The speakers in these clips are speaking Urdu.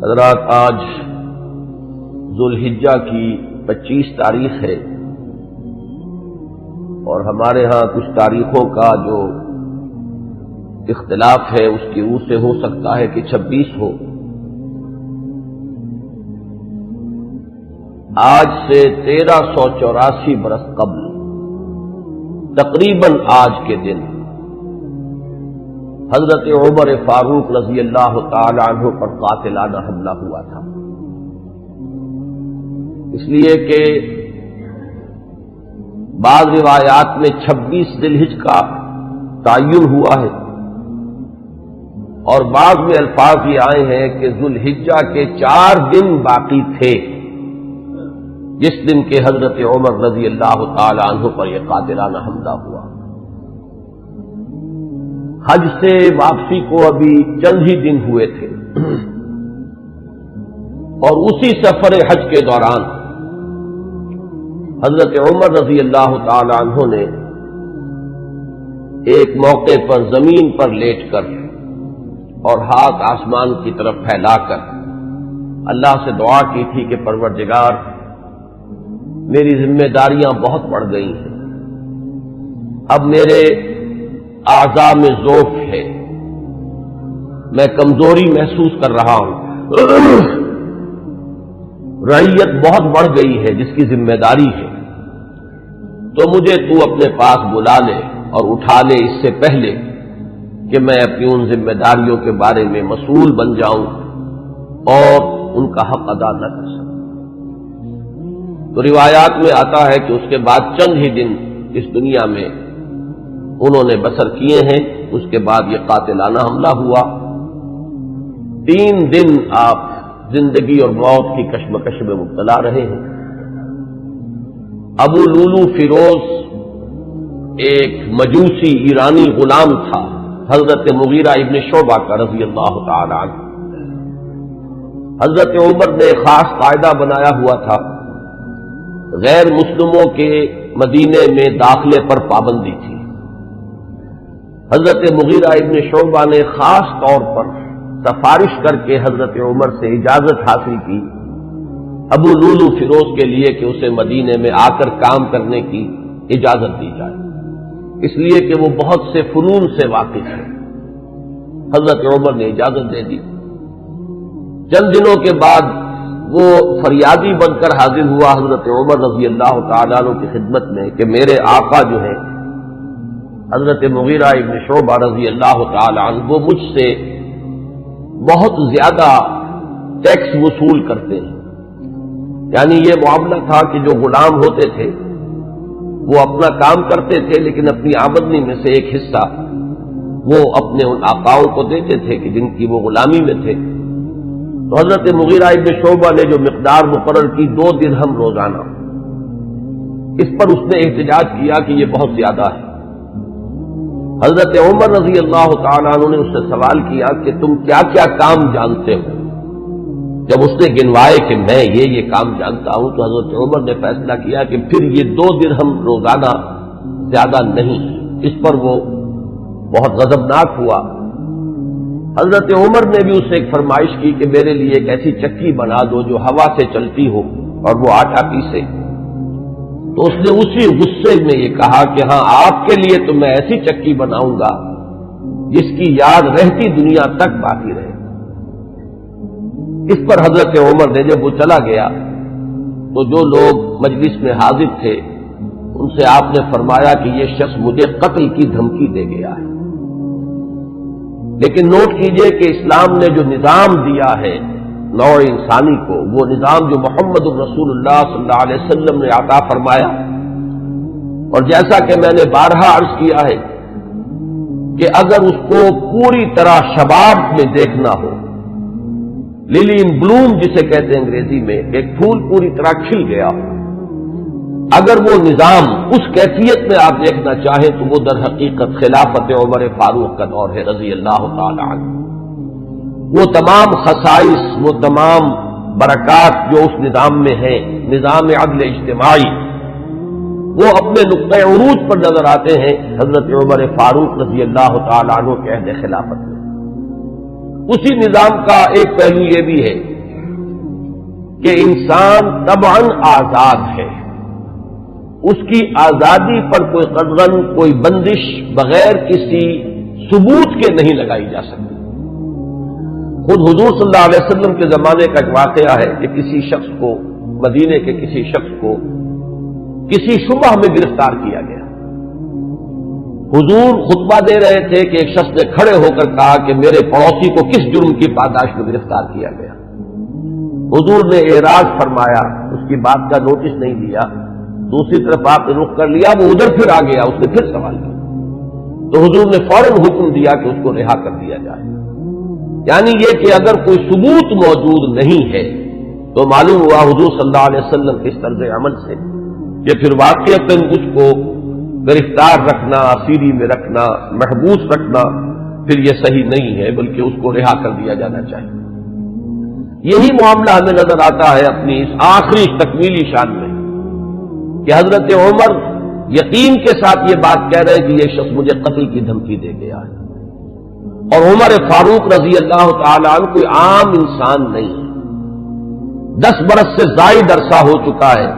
حضرات، آج ذوالحجہ کی 25 تاریخ ہے اور ہمارے ہاں کچھ تاریخوں کا جو اختلاف ہے اس کی روح سے ہو سکتا ہے کہ 26 ہو۔ آج سے 1384 برس قبل تقریباً آج کے دن حضرت عمر فاروق رضی اللہ تعالی عنہ پر قاتلانہ حملہ ہوا تھا، اس لیے کہ بعض روایات میں 26 ذی الحجہ کا تعین ہوا ہے اور بعض میں الفاظ یہ آئے ہیں کہ ذوالحجہ کے 4 دن باقی تھے جس دن کے حضرت عمر رضی اللہ تعالی عنہ پر یہ قاتلانہ حملہ ہوا۔ حج سے واپسی کو ابھی چند ہی دن ہوئے تھے اور اسی سفر حج کے دوران حضرت عمر رضی اللہ تعالی عنہ نے ایک موقع پر زمین پر لیٹ کر اور ہاتھ آسمان کی طرف پھیلا کر اللہ سے دعا کی تھی کہ پروردگار، میری ذمہ داریاں بہت بڑھ گئی ہیں، اب میرے اعضاء میں ضعف ہے، میں کمزوری محسوس کر رہا ہوں، رعیت بہت بڑھ گئی ہے جس کی ذمہ داری ہے، تو مجھے تو اپنے پاس بلا لے اور اٹھا لے اس سے پہلے کہ میں اپنی ان ذمہ داریوں کے بارے میں مسئول بن جاؤں اور ان کا حق ادا نہ کر سکوں۔ تو روایات میں آتا ہے کہ اس کے بعد چند ہی دن اس دنیا میں انہوں نے بسر کیے ہیں، اس کے بعد یہ قاتلانہ حملہ ہوا۔ 3 دن آپ زندگی اور موت کی کشمکش میں مبتلا رہے ہیں۔ ابو لولو فیروز ایک مجوسی ایرانی غلام تھا حضرت مغیرہ ابن شعبہ کا رضی اللہ تعالی عنہ۔ حضرت عمر نے خاص قاعدہ بنایا ہوا تھا، غیر مسلموں کے مدینے میں داخلے پر پابندی تھی۔ حضرت مغیرہ ابن شعبہ نے خاص طور پر سفارش کر کے حضرت عمر سے اجازت حاصل کی ابو لولو فیروز کے لیے کہ اسے مدینے میں آ کر کام کرنے کی اجازت دی جائے، اس لیے کہ وہ بہت سے فنون سے واقف ہے۔ حضرت عمر نے اجازت دے دی۔ چند دنوں کے بعد وہ فریادی بن کر حاضر ہوا حضرت عمر رضی اللہ تعالیٰ عنہ کی خدمت میں کہ میرے آقا جو ہیں حضرت مغیرہ ابن شعبہ رضی اللہ تعالی عنہ وہ مجھ سے بہت زیادہ ٹیکس وصول کرتے ہیں۔ یعنی یہ معاملہ تھا کہ جو غلام ہوتے تھے وہ اپنا کام کرتے تھے لیکن اپنی آمدنی میں سے ایک حصہ وہ اپنے ان آقاؤں کو دیتے تھے کہ جن کی وہ غلامی میں تھے۔ تو حضرت مغیرہ ابن شعبہ نے جو مقدار مقرر کی 2 درہم روزانہ، اس پر اس نے احتجاج کیا کہ یہ بہت زیادہ ہے۔ حضرت عمر رضی اللہ تعالیٰ عنہ نے اس سے سوال کیا کہ تم کیا کیا کام جانتے ہو؟ جب اس نے گنوائے کہ میں یہ کام جانتا ہوں تو حضرت عمر نے فیصلہ کیا کہ پھر یہ 2 درہم روزانہ زیادہ نہیں۔ اس پر وہ بہت غضبناک ہوا۔ حضرت عمر نے بھی اس سے ایک فرمائش کی کہ میرے لیے ایک ایسی چکی بنا دو جو ہوا سے چلتی ہو اور وہ آٹا پیسے۔ تو اس نے اسی غصے میں یہ کہا کہ ہاں، آپ کے لیے تو میں ایسی چکی بناؤں گا جس کی یاد رہتی دنیا تک باقی رہے۔ اس پر حضرت عمر نے جب وہ چلا گیا تو جو لوگ مجلس میں حاضر تھے ان سے آپ نے فرمایا کہ یہ شخص مجھے قتل کی دھمکی دے گیا ہے۔ لیکن نوٹ کیجئے کہ اسلام نے جو نظام دیا ہے نوع انسانی کو، وہ نظام جو محمد الرسول اللہ صلی اللہ علیہ وسلم نے عطا فرمایا، اور جیسا کہ میں نے بارہا عرض کیا ہے کہ اگر اس کو پوری طرح شباب میں دیکھنا ہو، للی ان بلوم جسے کہتے ہیں انگریزی میں، ایک پھول پوری طرح کھل گیا ہو، اگر وہ نظام اس کیفیت میں آپ دیکھنا چاہیں تو وہ در حقیقت خلافت عمر فاروق کا دور ہے رضی اللہ تعالی عنہ۔ وہ تمام خصائص، وہ تمام برکات جو اس نظام میں ہیں، نظام عدل اجتماعی، وہ اپنے نقطۂ عروج پر نظر آتے ہیں حضرت عمر فاروق رضی اللہ تعالی عنہ کے عہد خلافت میں۔ اسی نظام کا ایک پہلو یہ بھی ہے کہ انسان طبعاً آزاد ہے، اس کی آزادی پر کوئی قدغن، کوئی بندش بغیر کسی ثبوت کے نہیں لگائی جا سکتی۔ خود حضور صلی اللہ علیہ وسلم کے زمانے کا ایک واقعہ ہے کہ کسی شخص کو، مدینے کے کسی شخص کو کسی شبہ میں گرفتار کیا گیا۔ حضور خطبہ دے رہے تھے کہ ایک شخص نے کھڑے ہو کر کہا کہ میرے پڑوسی کو کس جرم کی پاداش میں گرفتار کیا گیا۔ حضور نے اعراض فرمایا، اس کی بات کا نوٹس نہیں لیا، دوسری طرف آپ نے رخ کر لیا، وہ ادھر پھر آ گیا، اس نے پھر سوال کیا تو حضور نے فوراً حکم دیا کہ اس کو رہا کر دیا جائے۔ یعنی یہ کہ اگر کوئی ثبوت موجود نہیں ہے تو معلوم ہوا حضور صلی اللہ علیہ وسلم کے اس طرز عمل سے کہ پھر واقعتاً اس کو گرفتار رکھنا، اسیری میں رکھنا، محبوس رکھنا پھر یہ صحیح نہیں ہے، بلکہ اس کو رہا کر دیا جانا چاہیے۔ یہی معاملہ ہمیں نظر آتا ہے اپنی اس آخری تکمیلی شان میں کہ حضرت عمر یقین کے ساتھ یہ بات کہہ رہے کہ یہ شخص مجھے قتل کی دھمکی دے گیا ہے، اور عمر فاروق رضی اللہ تعالی عنہ کوئی عام انسان نہیں ہے۔ 10 برس سے زائد عرصہ ہو چکا ہے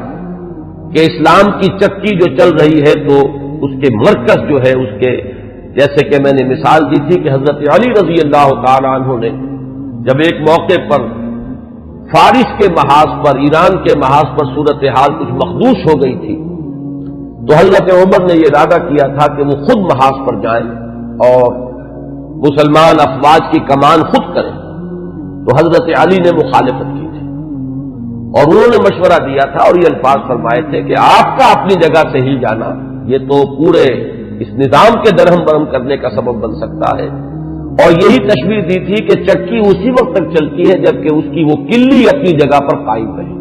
کہ اسلام کی چکی جو چل رہی ہے تو اس کے مرکز جو ہے، اس کے جیسے کہ میں نے مثال دی تھی کہ حضرت علی رضی اللہ تعالی عنہ نے جب ایک موقع پر فارس کے محاذ پر، ایران کے محاذ پر صورتحال کچھ مخدوش ہو گئی تھی تو حضرت عمر نے یہ ارادہ کیا تھا کہ وہ خود محاذ پر جائیں اور مسلمان افواج کی کمان خود کریں، تو حضرت علی نے مخالفت کی تھی اور انہوں نے مشورہ دیا تھا اور یہ الفاظ فرمائے تھے کہ آپ کا اپنی جگہ سے ہل جانا یہ تو پورے اس نظام کے درہم برہم کرنے کا سبب بن سکتا ہے، اور یہی تشبیہ دی تھی کہ چکی اسی وقت تک چلتی ہے جبکہ اس کی وہ کلی اپنی جگہ پر قائم رہے۔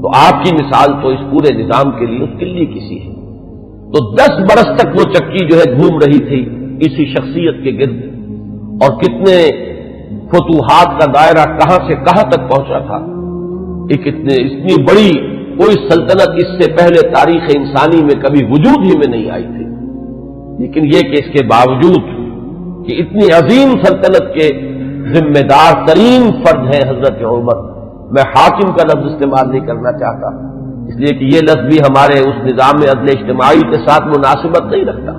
تو آپ کی مثال تو اس پورے نظام کے لیے اس کلی کسی ہے۔ تو 10 برس تک وہ چکی جو ہے گھوم رہی تھی اسی شخصیت کے گرد، اور کتنے فتوحات کا دائرہ کہاں سے کہاں تک پہنچا تھا۔ اتنی بڑی کوئی سلطنت اس سے پہلے تاریخ انسانی میں کبھی وجود ہی میں نہیں آئی تھی، لیکن یہ کہ اس کے باوجود کہ اتنی عظیم سلطنت کے ذمہ دار ترین فرد ہیں حضرت عمر، میں حاکم کا لفظ استعمال نہیں کرنا چاہتا اس لیے کہ یہ لفظ بھی ہمارے اس نظام عدل اجتماعی کے ساتھ مناسبت نہیں رکھتا،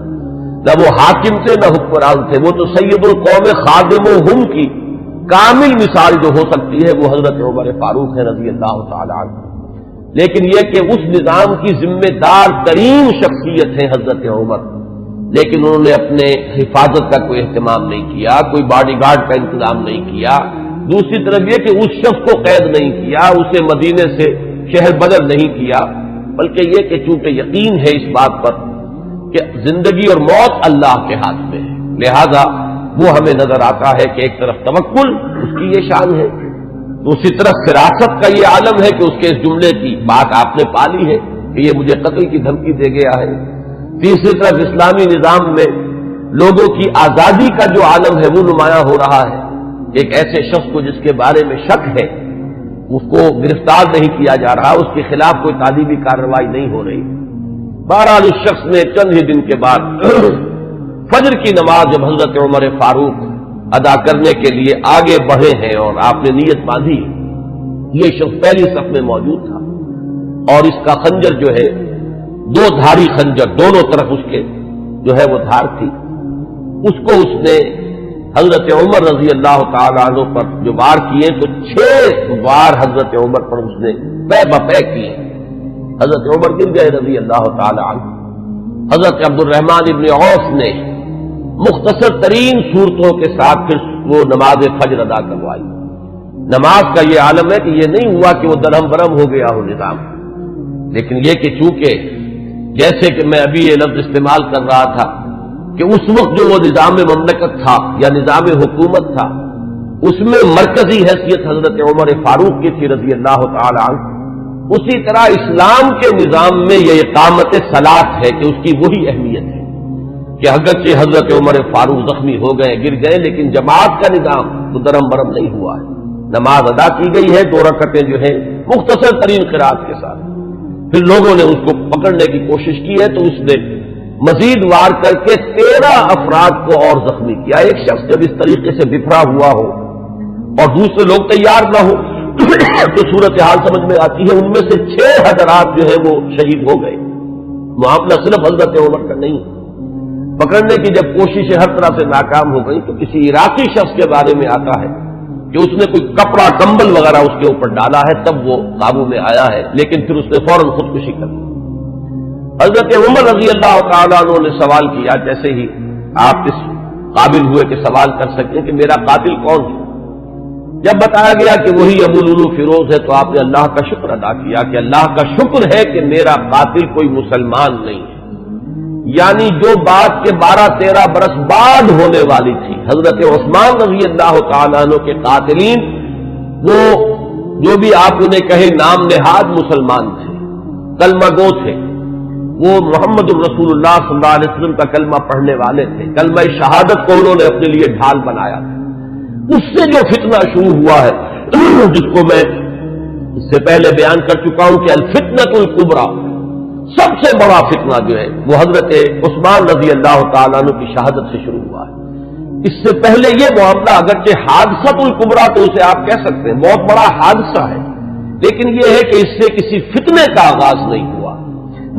نہ وہ حاکم تھے نہ حکمران تھے، وہ تو سید القوم خادمہم کی کامل مثال جو ہو سکتی ہے وہ حضرت عمر فاروق ہے رضی اللہ تعالی عنہ۔ لیکن یہ کہ اس نظام کی ذمہ دار ترین شخصیت ہے حضرت عمر، لیکن انہوں نے اپنے حفاظت کا کوئی اہتمام نہیں کیا، کوئی باڈی گارڈ کا انتظام نہیں کیا، دوسری طرف یہ کہ اس شخص کو قید نہیں کیا، اسے مدینے سے شہر بدر نہیں کیا، بلکہ یہ کہ چونکہ یقین ہے اس بات پر کہ زندگی اور موت اللہ کے ہاتھ میں ہے، لہذا وہ ہمیں نظر آتا ہے کہ ایک طرف توکل اس کی یہ شان ہے، دوسری طرف فراست کا یہ عالم ہے کہ اس کے اس جملے کی بات آپ نے پالی ہے کہ یہ مجھے قتل کی دھمکی دے گیا ہے، تیسری طرف اسلامی نظام میں لوگوں کی آزادی کا جو عالم ہے وہ نمایاں ہو رہا ہے، ایک ایسے شخص کو جس کے بارے میں شک ہے اس کو گرفتار نہیں کیا جا رہا، اس کے خلاف کوئی تعلیمی کارروائی نہیں ہو رہی۔ بہرحال اس شخص نے چند ہی دن کے بعد فجر کی نماز جب حضرت عمر فاروق ادا کرنے کے لیے آگے بڑھے ہیں اور آپ نے نیت باندھی، یہ شخص پہلی صف میں موجود تھا اور اس کا خنجر جو ہے 2 دھاری خنجر، دونوں طرف اس کے جو ہے وہ دھار تھی، اس کو اس نے حضرت عمر رضی اللہ تعالی عنہ پر جو وار کیے تو 6 وار حضرت عمر پر اس نے پے بپے کیے، حضرت عمر گر گئے رضی اللہ تعالی عنہ۔ حضرت عبد الرحمن ابن عوف نے مختصر ترین صورتوں کے ساتھ پھر وہ نماز فجر ادا کروائی۔ نماز کا یہ عالم ہے کہ یہ نہیں ہوا کہ وہ درہم برہم ہو گیا ہو نظام، لیکن یہ کہ چونکہ جیسے کہ میں ابھی یہ لفظ استعمال کر رہا تھا کہ اس وقت جو وہ نظام مملکت تھا یا نظام حکومت تھا اس میں مرکزی حیثیت حضرت عمر فاروق کی تھی رضی اللہ تعالی عنہ، اسی طرح اسلام کے نظام میں یہ اقامت صلاۃ ہے کہ اس کی وہی اہمیت ہے کہ اگرچہ حضرت عمر فاروق زخمی ہو گئے، گر گئے، لیکن جماعت کا نظام تو درہم برہم نہیں ہوا ہے، نماز ادا کی گئی ہے 2 رکعتیں جو ہے مختصر ترین قرات کے ساتھ۔ پھر لوگوں نے اس کو پکڑنے کی کوشش کی ہے تو اس نے مزید وار کر کے 13 افراد کو اور زخمی کیا۔ ایک شخص جب اس طریقے سے بکھرا ہوا ہو اور دوسرے لوگ تیار نہ ہو تو صورتحال سمجھ میں آتی ہے۔ ان میں سے 6 حضرات جو ہے وہ شہید ہو گئے۔ معاملہ صرف حضرت عمر کا نہیں، پکڑنے کی جب کوششیں ہر طرح سے ناکام ہو گئی تو کسی عراقی شخص کے بارے میں آتا ہے کہ اس نے کوئی کپڑا کمبل وغیرہ اس کے اوپر ڈالا ہے، تب وہ قابو میں آیا ہے، لیکن پھر اس نے فوراً خودکشی کر لی۔ حضرت عمر رضی اللہ تعالیٰ عنہ نے سوال کیا، جیسے ہی آپ اس قابل ہوئے کہ سوال کر سکیں کہ میرا قاتل کون ہے، جب بتایا گیا کہ وہی ابو لولو فیروز ہے تو آپ نے اللہ کا شکر ادا کیا کہ اللہ کا شکر ہے کہ میرا قاتل کوئی مسلمان نہیں ہے۔ یعنی جو بات کے 12-13 برس بعد ہونے والی تھی، حضرت عثمان رضی اللہ تعالیٰ عنہ کے قاتلین وہ جو بھی آپ انہیں کہیں نام نہاد مسلمان تھے، کلمہ گو تھے، وہ محمد الرسول اللہ صلی اللہ علیہ وسلم کا کلمہ پڑھنے والے تھے، کلمہ شہادت کو انہوں نے اپنے لیے ڈھال بنایا تھا۔ اس سے جو فتنہ شروع ہوا ہے جس کو میں اس سے پہلے بیان کر چکا ہوں کہ الفتنۃ الکبریٰ، سب سے بڑا فتنہ جو ہے وہ حضرت عثمان رضی اللہ تعالیٰ عنہ کی شہادت سے شروع ہوا ہے۔ اس سے پہلے یہ معاملہ اگرچہ حادثۃ الکبریٰ تو اسے آپ کہہ سکتے ہیں، بہت بڑا حادثہ ہے، لیکن یہ ہے کہ اس سے کسی فتنے کا آغاز نہیں ہوا،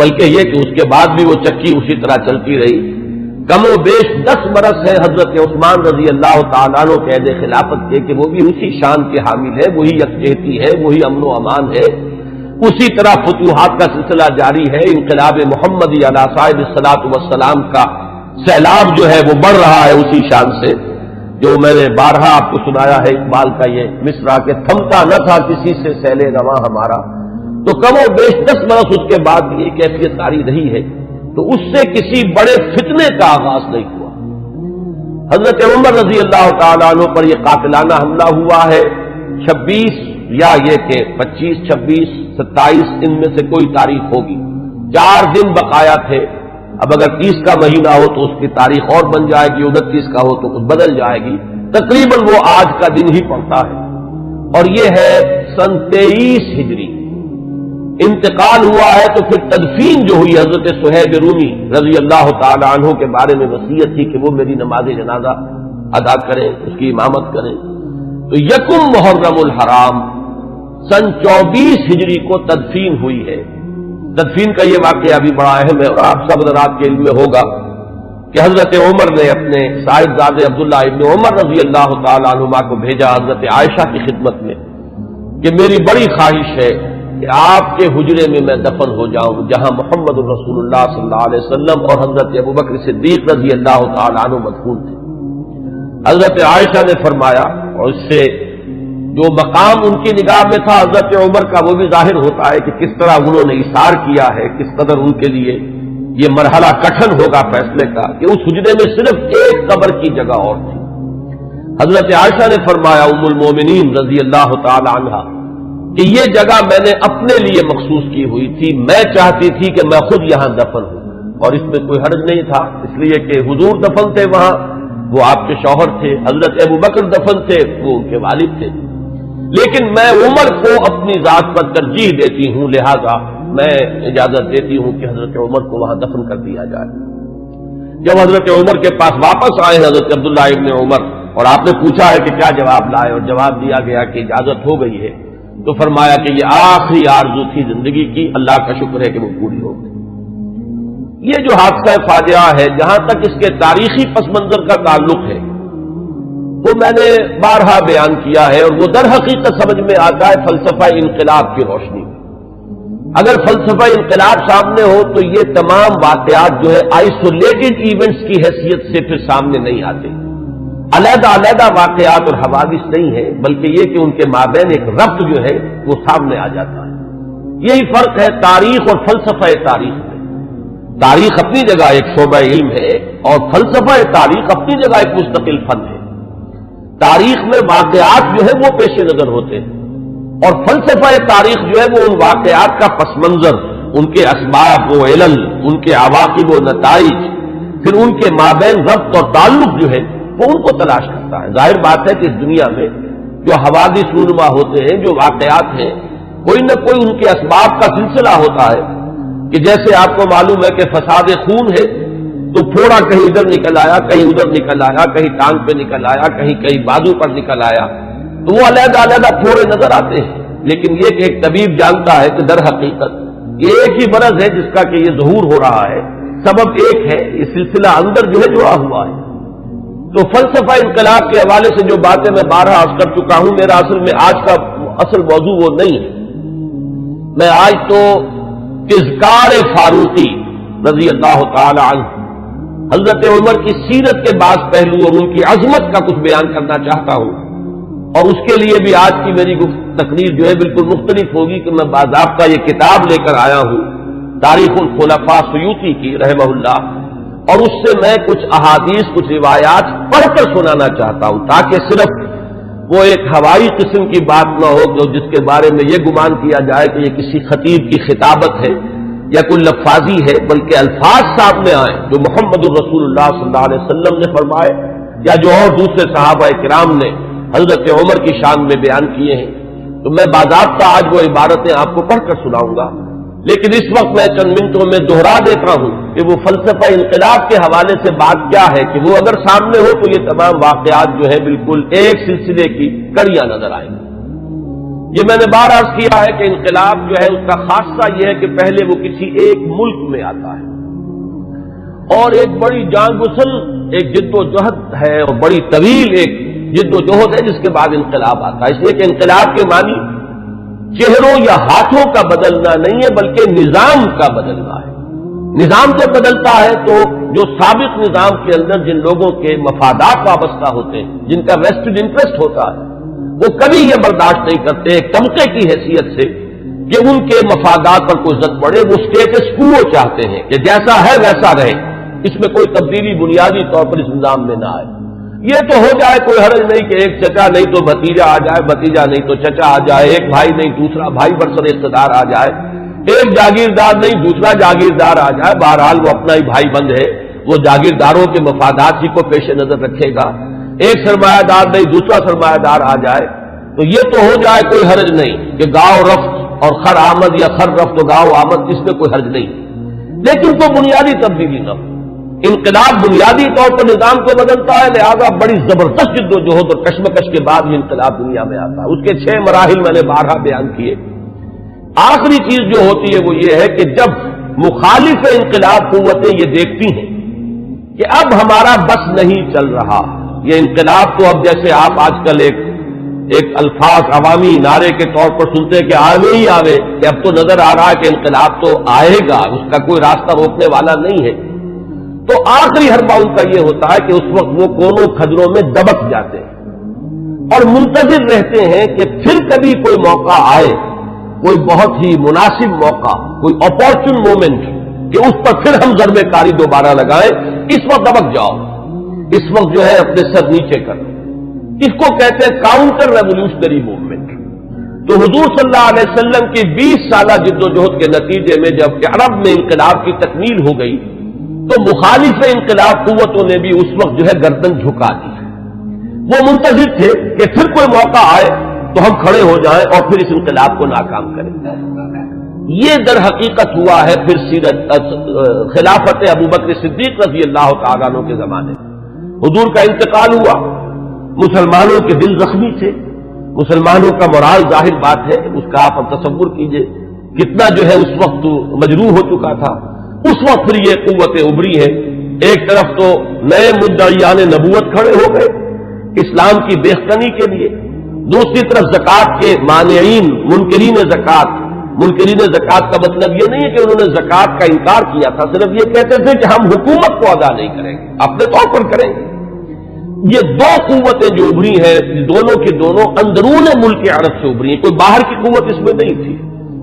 بلکہ یہ کہ اس کے بعد بھی وہ چکی اسی طرح چلتی رہی۔ کم و بیش 10 برس ہے حضرت عثمان رضی اللہ تعالیٰ عنہ کے عہد خلافت کے کہ وہ بھی اسی شان کے حامل ہے، وہی یکجہتی ہے، وہی امن و امان ہے، اسی طرح فتوحات کا سلسلہ جاری ہے، انقلاب محمدی علی صاحب الصلاۃ والسلام کا سیلاب جو ہے وہ بڑھ رہا ہے اسی شان سے، جو میں نے بارہا آپ کو سنایا ہے اقبال کا یہ مصرع کہ تھمتا نہ تھا کسی سے سیل رواں ہمارا، تو کم و بیش 10 برس اس کے بعد یہ کیفیت جاری رہی ہے، تو اس سے کسی بڑے فتنے کا آغاز نہیں ہوا۔ حضرت عمر رضی اللہ تعالیٰ عنہ پر یہ قاتلانہ حملہ ہوا ہے 26 یا یہ کہ 25، 26، 27 ان میں سے کوئی تاریخ ہوگی، 4 دن بقایا تھے۔ اب اگر 30 کا مہینہ ہو تو اس کی تاریخ اور بن جائے گی، 29 کا ہو تو کچھ بدل جائے گی، تقریباً وہ آج کا دن ہی پڑتا ہے، اور یہ ہے سن 23 ہجری۔ انتقال ہوا ہے تو پھر تدفین جو ہوئی، حضرت صہیب رومی رضی اللہ تعالی عنہ کے بارے میں وصیت تھی کہ وہ میری نماز جنازہ ادا کریں، اس کی امامت کریں، تو 1 محرم الحرام سن 24 ہجری کو تدفین ہوئی ہے۔ تدفین کا یہ واقعہ بھی بڑا اہم ہے، اور آپ سب حضرات کے علم میں ہوگا کہ حضرت عمر نے اپنے صاحبزادے عبداللہ ابن عمر رضی اللہ تعالی عنہما کو بھیجا حضرت عائشہ کی خدمت میں کہ میری بڑی خواہش ہے کہ آپ کے حجرے میں میں دفن ہو جاؤں جہاں محمد الرسول اللہ صلی اللہ علیہ وسلم اور حضرت ابوبکر صدیق رضی اللہ تعالی عنہ مدفون تھے۔ حضرت عائشہ نے فرمایا، اور اس سے جو مقام ان کی نگاہ میں تھا حضرت عمر کا وہ بھی ظاہر ہوتا ہے کہ کس طرح انہوں نے اثار کیا ہے، کس قدر ان کے لیے یہ مرحلہ کٹھن ہوگا فیصلے کا کہ اس حجرے میں صرف ایک قبر کی جگہ اور تھی۔ حضرت عائشہ نے فرمایا ام المومنین رضی اللہ تعالی عنہا کہ یہ جگہ میں نے اپنے لیے مخصوص کی ہوئی تھی، میں چاہتی تھی کہ میں خود یہاں دفن ہوں، اور اس میں کوئی حرج نہیں تھا، اس لیے کہ حضور دفن تھے وہاں، وہ آپ کے شوہر تھے، حضرت ابوبکر دفن تھے، وہ ان کے والد تھے، لیکن میں عمر کو اپنی ذات پر ترجیح دیتی ہوں، لہذا میں اجازت دیتی ہوں کہ حضرت عمر کو وہاں دفن کر دیا جائے۔ جب حضرت عمر کے پاس واپس آئے حضرت عبداللہ ابن عمر اور آپ نے پوچھا ہے کہ کیا جواب لائے، اور جواب دیا گیا کہ اجازت ہو گئی ہے، تو فرمایا کہ یہ آخری آرزو تھی زندگی کی، اللہ کا شکر ہے کہ وہ پوری ہو گئی۔ یہ جو حادثہ فاجعہ ہے، جہاں تک اس کے تاریخی پس منظر کا تعلق ہے وہ میں نے بارہا بیان کیا ہے، اور وہ در حقیقت سمجھ میں آتا ہے فلسفہ انقلاب کی روشنی میں۔ اگر فلسفہ انقلاب سامنے ہو تو یہ تمام واقعات جو ہے آئسولیٹڈ ایونٹس کی حیثیت سے پھر سامنے نہیں آتے، علیحدہ علیحدہ واقعات اور حوادث نہیں ہے، بلکہ یہ کہ ان کے مابین ایک ربط جو ہے وہ سامنے آ جاتا ہے۔ یہی فرق ہے تاریخ اور فلسفہ تاریخ میں۔ تاریخ اپنی جگہ ایک شعبہ علم ہے، اور فلسفہ تاریخ اپنی جگہ ایک مستقل فن ہے۔ تاریخ میں واقعات جو ہے وہ پیش نظر ہوتے ہیں، اور فلسفہ تاریخ جو ہے وہ ان واقعات کا پس منظر، ان کے اسباب و علل، ان کے عواقب و نتائج، پھر ان کے مابین ربط اور تعلق جو ہے وہ ان کو تلاش کرتا ہے۔ ظاہر بات ہے کہ اس دنیا میں جو حوادث رونما ہوتے ہیں، جو واقعات ہیں، کوئی نہ کوئی ان کے اسباب کا سلسلہ ہوتا ہے، کہ جیسے آپ کو معلوم ہے کہ فساد خون ہے تو پھوڑا کہیں ادھر نکل آیا، کہیں ادھر نکل آیا، کہیں ٹانگ پہ نکل آیا، کہیں بازو پر نکل آیا، تو وہ علیحدہ علیحدہ پھوڑے نظر آتے ہیں. لیکن یہ کہ ایک طبیب جانتا ہے کہ در حقیقت یہ ایک ہی مرض ہے جس کا کہ یہ ظہور ہو رہا ہے، سبب ایک ہے، یہ سلسلہ اندر جو ہے جڑا ہوا ہے. تو فلسفہ انقلاب کے حوالے سے جو باتیں میں بارہا عرض کر چکا ہوں، میرا اصل میں آج کا اصل موضوع وہ نہیں ہے. میں آج تو اذکار فاروقی رضی اللہ تعالی عنہ، حضرت عمر کی سیرت کے بعض پہلو اور ان کی عظمت کا کچھ بیان کرنا چاہتا ہوں. اور اس کے لیے بھی آج کی میری تقریر جو ہے بالکل مختلف ہوگی کہ میں باضابطہ یہ کتاب لے کر آیا ہوں تاریخ الخلفاء سیوطی کی رحمہ اللہ، اور اس سے میں کچھ احادیث، کچھ روایات پڑھ کر سنانا چاہتا ہوں، تاکہ صرف وہ ایک ہوائی قسم کی بات نہ ہو جو جس کے بارے میں یہ گمان کیا جائے کہ یہ کسی خطیب کی خطابت ہے یا کوئی لفاظی ہے، بلکہ الفاظ سامنے آئیں جو محمد الرسول اللہ صلی اللہ علیہ وسلم نے فرمائے یا جو اور دوسرے صحابہ کرام نے حضرت عمر کی شان میں بیان کیے ہیں. تو میں باضابطہ آج وہ عبارتیں آپ کو پڑھ کر سناؤں گا، لیکن اس وقت میں چند منٹوں میں دوہرا دیتا ہوں کہ وہ فلسفہ انقلاب کے حوالے سے بات کیا ہے کہ وہ اگر سامنے ہو تو یہ تمام واقعات جو ہے بالکل ایک سلسلے کی کڑیاں نظر آئیں گی. یہ میں نے بار عرض کیا ہے کہ انقلاب جو ہے اس کا خاصہ یہ ہے کہ پہلے وہ کسی ایک ملک میں آتا ہے اور ایک بڑی جان گسل ایک جد و جہد ہے اور بڑی طویل ایک جد و جہد ہے جس کے بعد انقلاب آتا ہے. اس لیے کہ انقلاب کے معنی چہروں یا ہاتھوں کا بدلنا نہیں ہے بلکہ نظام کا بدلنا ہے. نظام جب بدلتا ہے تو جو سابق نظام کے اندر جن لوگوں کے مفادات وابستہ ہوتے ہیں، جن کا ویسٹڈ انٹرسٹ ہوتا ہے، وہ کبھی یہ برداشت نہیں کرتے ایک طبقے کی حیثیت سے کہ ان کے مفادات پر کوئی زد پڑے. وہ اسٹیٹس کو چاہتے ہیں کہ جیسا ہے ویسا رہے، اس میں کوئی تبدیلی بنیادی طور پر اس نظام میں نہ آئے. یہ تو ہو جائے کوئی حرج نہیں کہ ایک چچا نہیں تو بھتیجا آ جائے، بھتیجا نہیں تو چچا آ جائے، ایک بھائی نہیں دوسرا بھائی برسر اقتدار آ جائے، ایک جاگیردار نہیں دوسرا جاگیردار آ جائے. بہرحال وہ اپنا ہی بھائی بند ہے، وہ جاگیرداروں کے مفادات ہی کو پیش نظر رکھے گا. ایک سرمایہ دار نہیں دوسرا سرمایہ دار آ جائے تو یہ تو ہو جائے کوئی حرج نہیں کہ گاؤں رفت اور خر آمد یا خر رفت و گاؤں آمد، اس میں کوئی حرج نہیں. لیکن کوئی بنیادی تبدیلی نہ ہو. انقلاب بنیادی طور پر نظام کو بدلتا ہے، لہذا بڑی زبردست جد و جہد اور کشمکش کے بعد یہ انقلاب دنیا میں آتا ہے. اس کے 6 مراحل میں نے بارہا بیان کیے. آخری چیز جو ہوتی ہے وہ یہ ہے کہ جب مخالف انقلاب قوتیں یہ دیکھتی ہیں کہ اب ہمارا بس نہیں چل رہا، یہ انقلاب تو اب جیسے آپ آج کل ایک الفاظ عوامی نعرے کے طور پر سنتے ہیں کہ آوے ہی آوے، کہ اب تو نظر آ رہا ہے کہ انقلاب تو آئے گا، اس کا کوئی راستہ روکنے والا نہیں ہے. تو آخری حربہ ان کا یہ ہوتا ہے کہ اس وقت وہ کونوں کھجروں میں دبک جاتے ہیں اور منتظر رہتے ہیں کہ پھر کبھی کوئی موقع آئے، کوئی بہت ہی مناسب موقع، کوئی اپارچن مومنٹ کہ اس پر پھر ہم ضربے کاری دوبارہ لگائیں. اس وقت دبک جاؤ، اس وقت جو ہے اپنے سر نیچے کر. اس کو کہتے ہیں کاؤنٹر ریولیوشنری موومنٹ. تو حضور صلی اللہ علیہ وسلم کی 20 سالہ جد و جہد کے نتیجے میں جب کہ عرب میں انقلاب کی تکمیل ہو گئی تو مخالف انقلاب قوتوں نے بھی اس وقت جو ہے گردن جھکا دی. وہ منتظر تھے کہ پھر کوئی موقع آئے تو ہم کھڑے ہو جائیں اور پھر اس انقلاب کو ناکام کریں. یہ در حقیقت ہوا ہے پھر سیرت خلافت ابوبکر صدیق رضی اللہ تعالیٰ عنہ کے زمانے میں. حضور کا انتقال ہوا، مسلمانوں کے دل زخمی تھے، مسلمانوں کا مورال ظاہر بات ہے، اس کا آپ تصور کیجئے کتنا جو ہے اس وقت مجروح ہو چکا تھا. اس وقت پھر یہ قوتیں ابھری ہیں. ایک طرف تو نئے مدعیان نبوت کھڑے ہو گئے اسلام کی بیخکنی کے لیے، دوسری طرف زکوٰۃ کے مانعین منکرین زکوٰۃ. منکرین زکوٰۃ کا مطلب یہ نہیں ہے کہ انہوں نے زکوٰۃ کا انکار کیا تھا، صرف یہ کہتے تھے کہ ہم حکومت کو ادا نہیں کریں گے، اپنے طور پر کریں گے. یہ دو قوتیں جو ابھری ہیں دونوں کی دونوں اندرون ملک عرب سے ابھری ہیں. کوئی باہر کی قوت اس میں نہیں تھی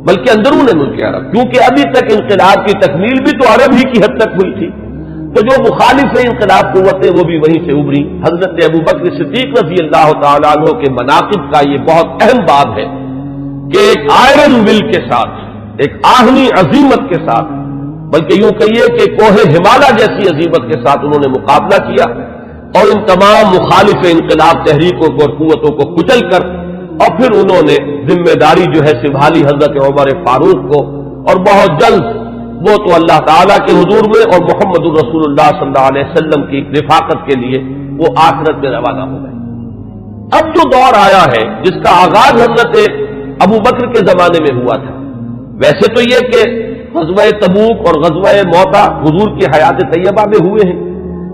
بلکہ اندرون ملک عرب، کیونکہ ابھی تک انقلاب کی تکمیل بھی تو عرب ہی کی حد تک ہوئی تھی. تو جو مخالف انقلاب قوتیں وہ بھی وہیں سے ابھری. حضرت ابوبکر صدیق رضی اللہ تعالیٰ عنہ کے مناقب کا یہ بہت اہم باب ہے کہ ایک آئرن ول کے ساتھ، ایک آہنی عظیمت کے ساتھ، بلکہ یوں کہیے کہ کوہ ہمالیہ جیسی عظیمت کے ساتھ انہوں نے مقابلہ کیا اور ان تمام مخالف انقلاب تحریکوں کو اور قوتوں کو کچل کر اور پھر انہوں نے ذمہ داری جو ہے سنبھالی حضرت عمر فاروق کو، اور بہت جلد وہ تو اللہ تعالیٰ کے حضور میں اور محمد الرسول اللہ صلی اللہ علیہ وسلم کی رفاقت کے لیے وہ آخرت میں روانہ ہو گئے۔ اب جو دور آیا ہے جس کا آغاز حضرت ابو بکر کے زمانے میں ہوا تھا، ویسے تو یہ کہ غزوہ تبوک اور غزوہ موتا حضور کی حیات طیبہ میں ہوئے ہیں،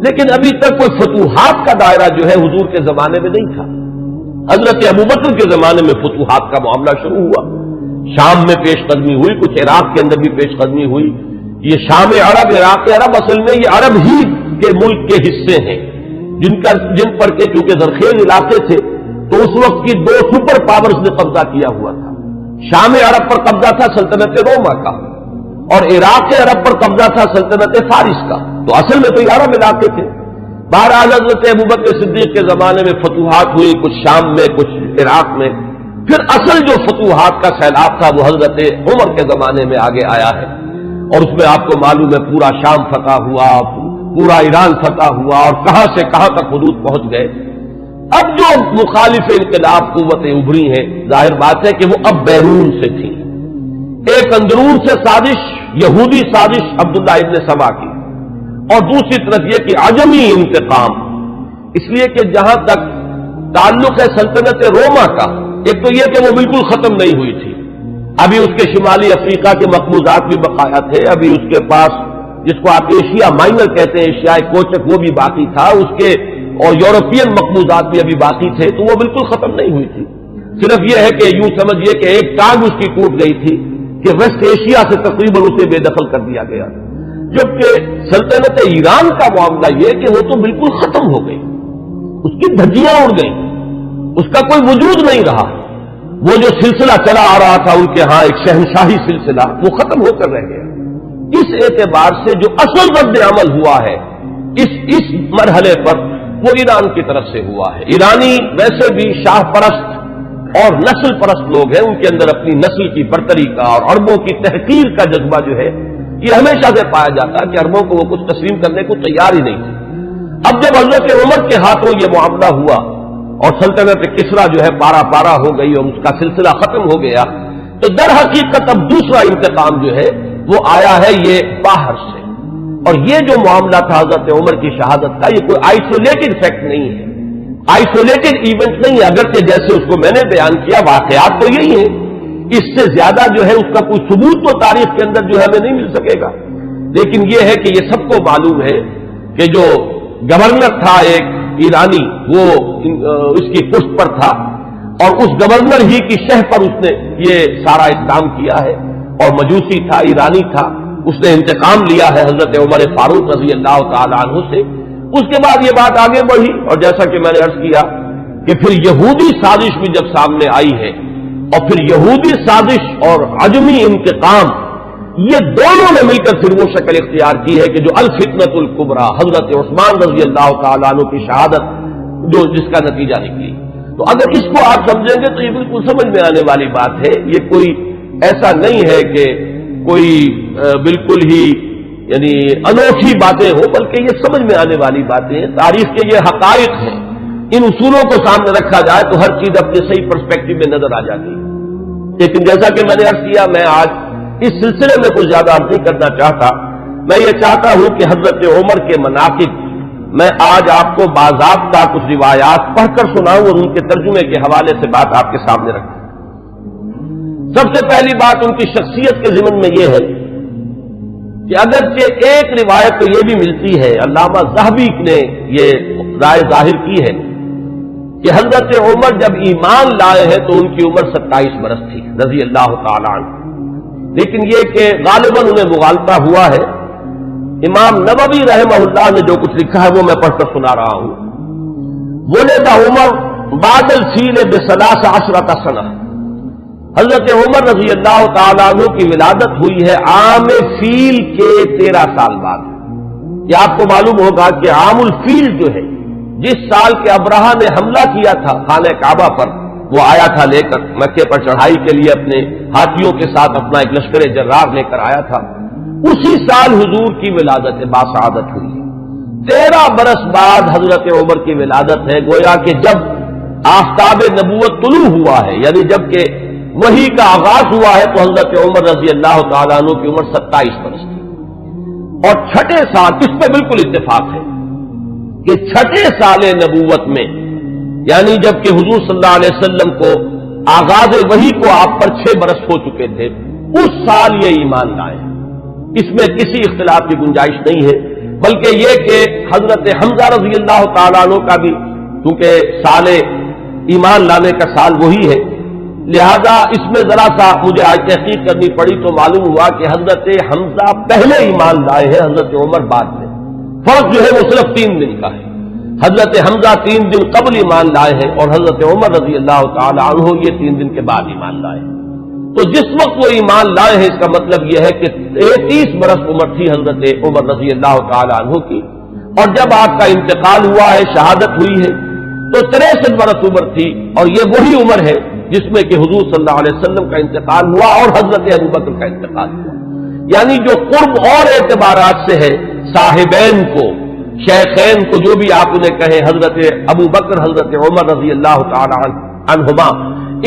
لیکن ابھی تک کوئی فتوحات کا دائرہ جو ہے حضور کے زمانے میں نہیں تھا۔ حضرت ابوبکر کے زمانے میں فتوحات کا معاملہ شروع ہوا، شام میں پیش قدمی ہوئی، کچھ عراق کے اندر بھی پیش قدمی ہوئی۔ یہ شام عرب، عراق عرب، اصل میں یہ عرب ہی کے ملک کے حصے ہیں جن پر کے چونکہ زرخیز علاقے تھے تو اس وقت کی دو سپر پاورز نے قبضہ کیا ہوا تھا۔ شام عرب پر قبضہ تھا سلطنت روما کا، اور عراق عرب پر قبضہ تھا سلطنت فارس کا، تو اصل میں تو یہ عرب علاقے تھے۔ بہرحال حضرت ابوبکر صدیق کے زمانے میں فتوحات ہوئی، کچھ شام میں کچھ عراق میں۔ پھر اصل جو فتوحات کا سیلاب تھا وہ حضرت عمر کے زمانے میں آگے آیا ہے، اور اس میں آپ کو معلوم ہے پورا شام فتح ہوا، پورا ایران فتح ہوا، اور کہاں سے کہاں تک حدود پہنچ گئے۔ اب جو مخالف انقلاب قوتیں ابھری ہیں، ظاہر بات ہے کہ وہ اب بیرون سے تھیں۔ ایک اندرون سے سازش، یہودی سازش عبداللہ ابن سبا کی، اور دوسری طرف یہ کہ عجمی انتقام، اس لیے کہ جہاں تک تعلق ہے سلطنت روما کا، ایک تو یہ کہ وہ بالکل ختم نہیں ہوئی تھی، ابھی اس کے شمالی افریقہ کے مقبوضات بھی بقایا تھے، ابھی اس کے پاس جس کو آپ ایشیا مائنر کہتے ہیں، ایشیائی کوچک، وہ بھی باقی تھا، اس کے اور یورپین مقبوضات بھی ابھی باقی تھے، تو وہ بالکل ختم نہیں ہوئی تھی۔ صرف یہ ہے کہ یوں سمجھیے کہ ایک ٹانگ اس کی ٹوٹ گئی تھی کہ ویسٹ ایشیا سے تقریباً اسے بے دخل کر دیا گیا، جبکہ سلطنت ایران کا معاملہ یہ کہ وہ تو بالکل ختم ہو گئی، اس کی دھجیاں اڑ گئیں، اس کا کوئی وجود نہیں رہا۔ وہ جو سلسلہ چلا آ رہا تھا ان کے ہاں ایک شہنشاہی سلسلہ، وہ ختم ہو کر رہ گیا۔ اس اعتبار سے جو اصل رد عمل ہوا ہے اس مرحلے پر، وہ ایران کی طرف سے ہوا ہے۔ ایرانی ویسے بھی شاہ پرست اور نسل پرست لوگ ہیں، ان کے اندر اپنی نسل کی برتری کا اور عربوں کی تحقیر کا جذبہ جو ہے یہ ہمیشہ سے پایا جاتا ہے کہ عربوں کو وہ کچھ تسلیم کرنے کو تیار ہی نہیں تھی۔ اب جب حضرت عمر کے ہاتھوں یہ معاملہ ہوا اور سلطنت کسریٰ جو ہے پارا پارا ہو گئی اور اس کا سلسلہ ختم ہو گیا، تو در حقیقت اب دوسرا انتقام جو ہے وہ آیا ہے یہ باہر سے۔ اور یہ جو معاملہ تھا حضرت عمر کی شہادت کا، یہ کوئی آئسولیٹڈ فیکٹ نہیں ہے، آئسولیٹڈ ایونٹ نہیں ہے، اگرچہ جیسے اس کو میں نے بیان کیا واقعات تو یہی ہیں، اس سے زیادہ جو ہے اس کا کوئی ثبوت تو تاریخ کے اندر جو ہے ہمیں نہیں مل سکے گا، لیکن یہ ہے کہ یہ سب کو معلوم ہے کہ جو گورنر تھا ایک ایرانی، وہ اس کی پشت پر تھا، اور اس گورنر ہی کی شہ پر اس نے یہ سارا اقدام کیا ہے، اور مجوسی تھا، ایرانی تھا، اس نے انتقام لیا ہے حضرت عمر فاروق رضی اللہ تعالی عنہ سے۔ اس کے بعد یہ بات آگے بڑھی، اور جیسا کہ میں نے عرض کیا کہ پھر یہودی سازش بھی جب سامنے آئی ہے، اور پھر یہودی سازش اور عجمی انتقام، یہ دونوں نے مل کر پھر وہ شکل اختیار کی ہے کہ جو الفتنۃ الکبریٰ حضرت عثمان رضی اللہ تعالیٰ عنہ کی شہادت جس کا نتیجہ نکلی۔ تو اگر اس کو آپ سمجھیں گے تو یہ بالکل سمجھ میں آنے والی بات ہے، یہ کوئی ایسا نہیں ہے کہ کوئی بالکل ہی یعنی انوکھی باتیں ہوں، بلکہ یہ سمجھ میں آنے والی باتیں ہیں، تاریخ کے یہ حقائق ہیں، ان اصولوں کو سامنے رکھا جائے تو ہر چیز اپنے صحیح پرسپیکٹو میں نظر آ جاتی ہے۔ لیکن جیسا کہ میں نے عرض کیا، میں آج اس سلسلے میں کچھ زیادہ عرض نہیں کرنا چاہتا، میں یہ چاہتا ہوں کہ حضرت عمر کے مناقب میں آج آپ کو باضابطہ کچھ روایات پڑھ کر سناؤں اور ان کے ترجمے کے حوالے سے بات آپ کے سامنے رکھوں۔ سب سے پہلی بات ان کی شخصیت کے ضمن میں یہ ہے کہ اگرچہ ایک روایت تو یہ بھی ملتی ہے، علامہ ذہبی نے یہ رائے ظاہر کی ہے کہ حضرت عمر جب ایمان لائے ہیں تو ان کی عمر 27 برس تھی رضی اللہ تعالی عنہ، لیکن یہ کہ غالباً انہیں مغالطہ ہوا ہے۔ امام نووی رحمہ اللہ نے جو کچھ لکھا ہے وہ میں پڑھ کر سنا رہا ہوں۔ ولد عمر بعد الفیل ب13 سنہ، حضرت عمر رضی اللہ تعالیٰ عنہ کی ولادت ہوئی ہے عام فیل کے 13 سال بعد۔ یہ آپ کو معلوم ہوگا کہ عام الفیل جو ہے، جس سال کے ابرہہ نے حملہ کیا تھا خانہ کعبہ پر، وہ آیا تھا لے کر مکے پر چڑھائی کے لیے، اپنے ہاتھیوں کے ساتھ اپنا ایک لشکر جرار لے کر آیا تھا، اسی سال حضور کی ولادت باسعادت ہوئی ہے۔ 13 برس بعد حضرت عمر کی ولادت ہے، گویا کہ جب آفتاب نبوت طلوع ہوا ہے، یعنی جب کہ وحی کا آغاز ہوا ہے، تو حضرت عمر رضی اللہ تعالیٰ عنہ کی عمر 27 برس تھی۔ اور چھٹے سال، اس پہ بالکل اتفاق ہے کہ چھٹے سال نبوت میں، یعنی جب کہ حضور صلی اللہ علیہ وسلم کو آغاز وحی کو آپ پر 6 برس ہو چکے تھے، اس سال یہ ایمان لائے، اس میں کسی اختلاف کی گنجائش نہیں ہے، بلکہ یہ کہ حضرت حمزہ رضی اللہ تعالیٰ عنہ کا بھی کیونکہ سال ایمان لانے کا سال وہی ہے، لہذا اس میں ذرا سا مجھے آج تحقیق کرنی پڑی تو معلوم ہوا کہ حضرت حمزہ پہلے ایمان لائے ہیں، حضرت عمر بعد میں۔ فرق جو ہے وہ صرف 3 دن کا ہے، حضرت حمزہ 3 دن قبل ایمان لائے ہیں اور حضرت عمر رضی اللہ تعالی عنہ یہ 3 دن کے بعد ایمان لائے ہیں۔ تو جس وقت وہ ایمان لائے ہیں اس کا مطلب یہ ہے کہ 30 برس عمر تھی حضرت عمر رضی اللہ تعالی عنہ کی، اور جب آپ کا انتقال ہوا ہے، شہادت ہوئی ہے، تو 63 برس عمر تھی، اور یہ وہی عمر ہے جس میں کہ حضور صلی اللہ علیہ وسلم کا انتقال ہوا اور حضرت ابوبکر کا انتقال ہوا، یعنی جو قرب اور اعتبارات سے ہے، صاحبین کو، شیخین کو، جو بھی آپ انہیں کہیں، حضرت ابوبکر حضرت عمر رضی اللہ تعالی عنہما،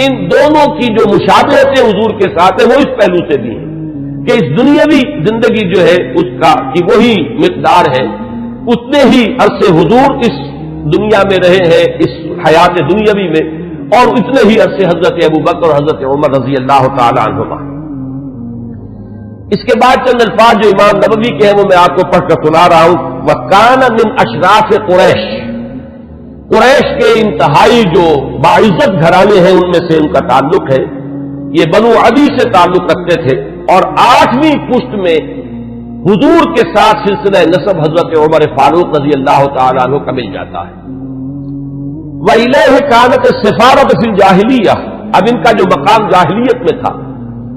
ان دونوں کی جو مشابہتیں حضور کے ساتھ ہیں وہ اس پہلو سے بھی ہے کہ اس دنیاوی زندگی جو ہے اس کا کی وہی مقدار ہے، اتنے ہی عرصے حضور اس دنیا میں رہے ہیں، اس حیات دنیاوی میں، اور اتنے ہی عرصے حضرت ابوبکر اور حضرت عمر رضی اللہ تعالی عنہما۔ اس کے بعد چند الفاظ جو امام نبوی کے ہیں وہ میں آپ کو پڑھ کر سنا رہا ہوں۔ وَكَانَ مِنْ أَشْرَافِ قُرَيْشِ، قریش کے انتہائی جو باعزت گھرانے ہیں ان میں سے ان کا تعلق ہے، یہ بنو عدی سے تعلق رکھتے تھے، اور 8ویں پشت میں حضور کے ساتھ سلسلہ نسب حضرت عمر فاروق رضی اللہ تعالیٰ عنہ کا مل جاتا ہے۔ وَإِلَيْهِ كَانَتِ السِّفَارَةُ فِي الْجَاهِلِيَّةِ، اب ان کا جو مقام جاہلیت میں تھا،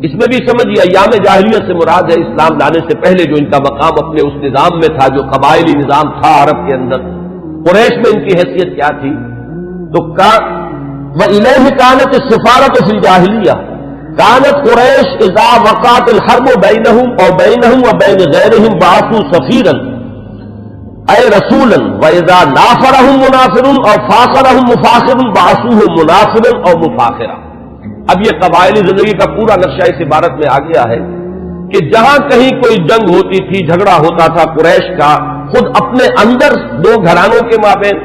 اس میں بھی سمجھیے ایام جاہلیت سے مراد ہے اسلام لانے سے پہلے جو ان کا مقام اپنے اس نظام میں تھا جو قبائلی نظام تھا عرب کے اندر، قریش میں ان کی حیثیت کیا تھی؟ تو وَإِلَيْهِ كَانَتِ السِّفَارَةُ فِي الْجَاهِلِيَّةِ كَانَتْ قُرَيْشُ إِذَا وَقَعَتِ الْحَرْبُ بَيْنَهُمْ أَوْ بَيْنَهُمْ وَبَيْنَ غَيْرِهِمْ بَعَثُوا سَفِيرًا أي رسولا وإذا نافرهم منافر أو فاخرهم مفاخر بعثوه منافرا أو مفاخرا۔ اب یہ قبائلی زندگی کا پورا نقشہ اس عبارت میں آ گیا ہے کہ جہاں کہیں کوئی جنگ ہوتی تھی، جھگڑا ہوتا تھا قریش کا خود اپنے اندر 2 گھرانوں کے مابین،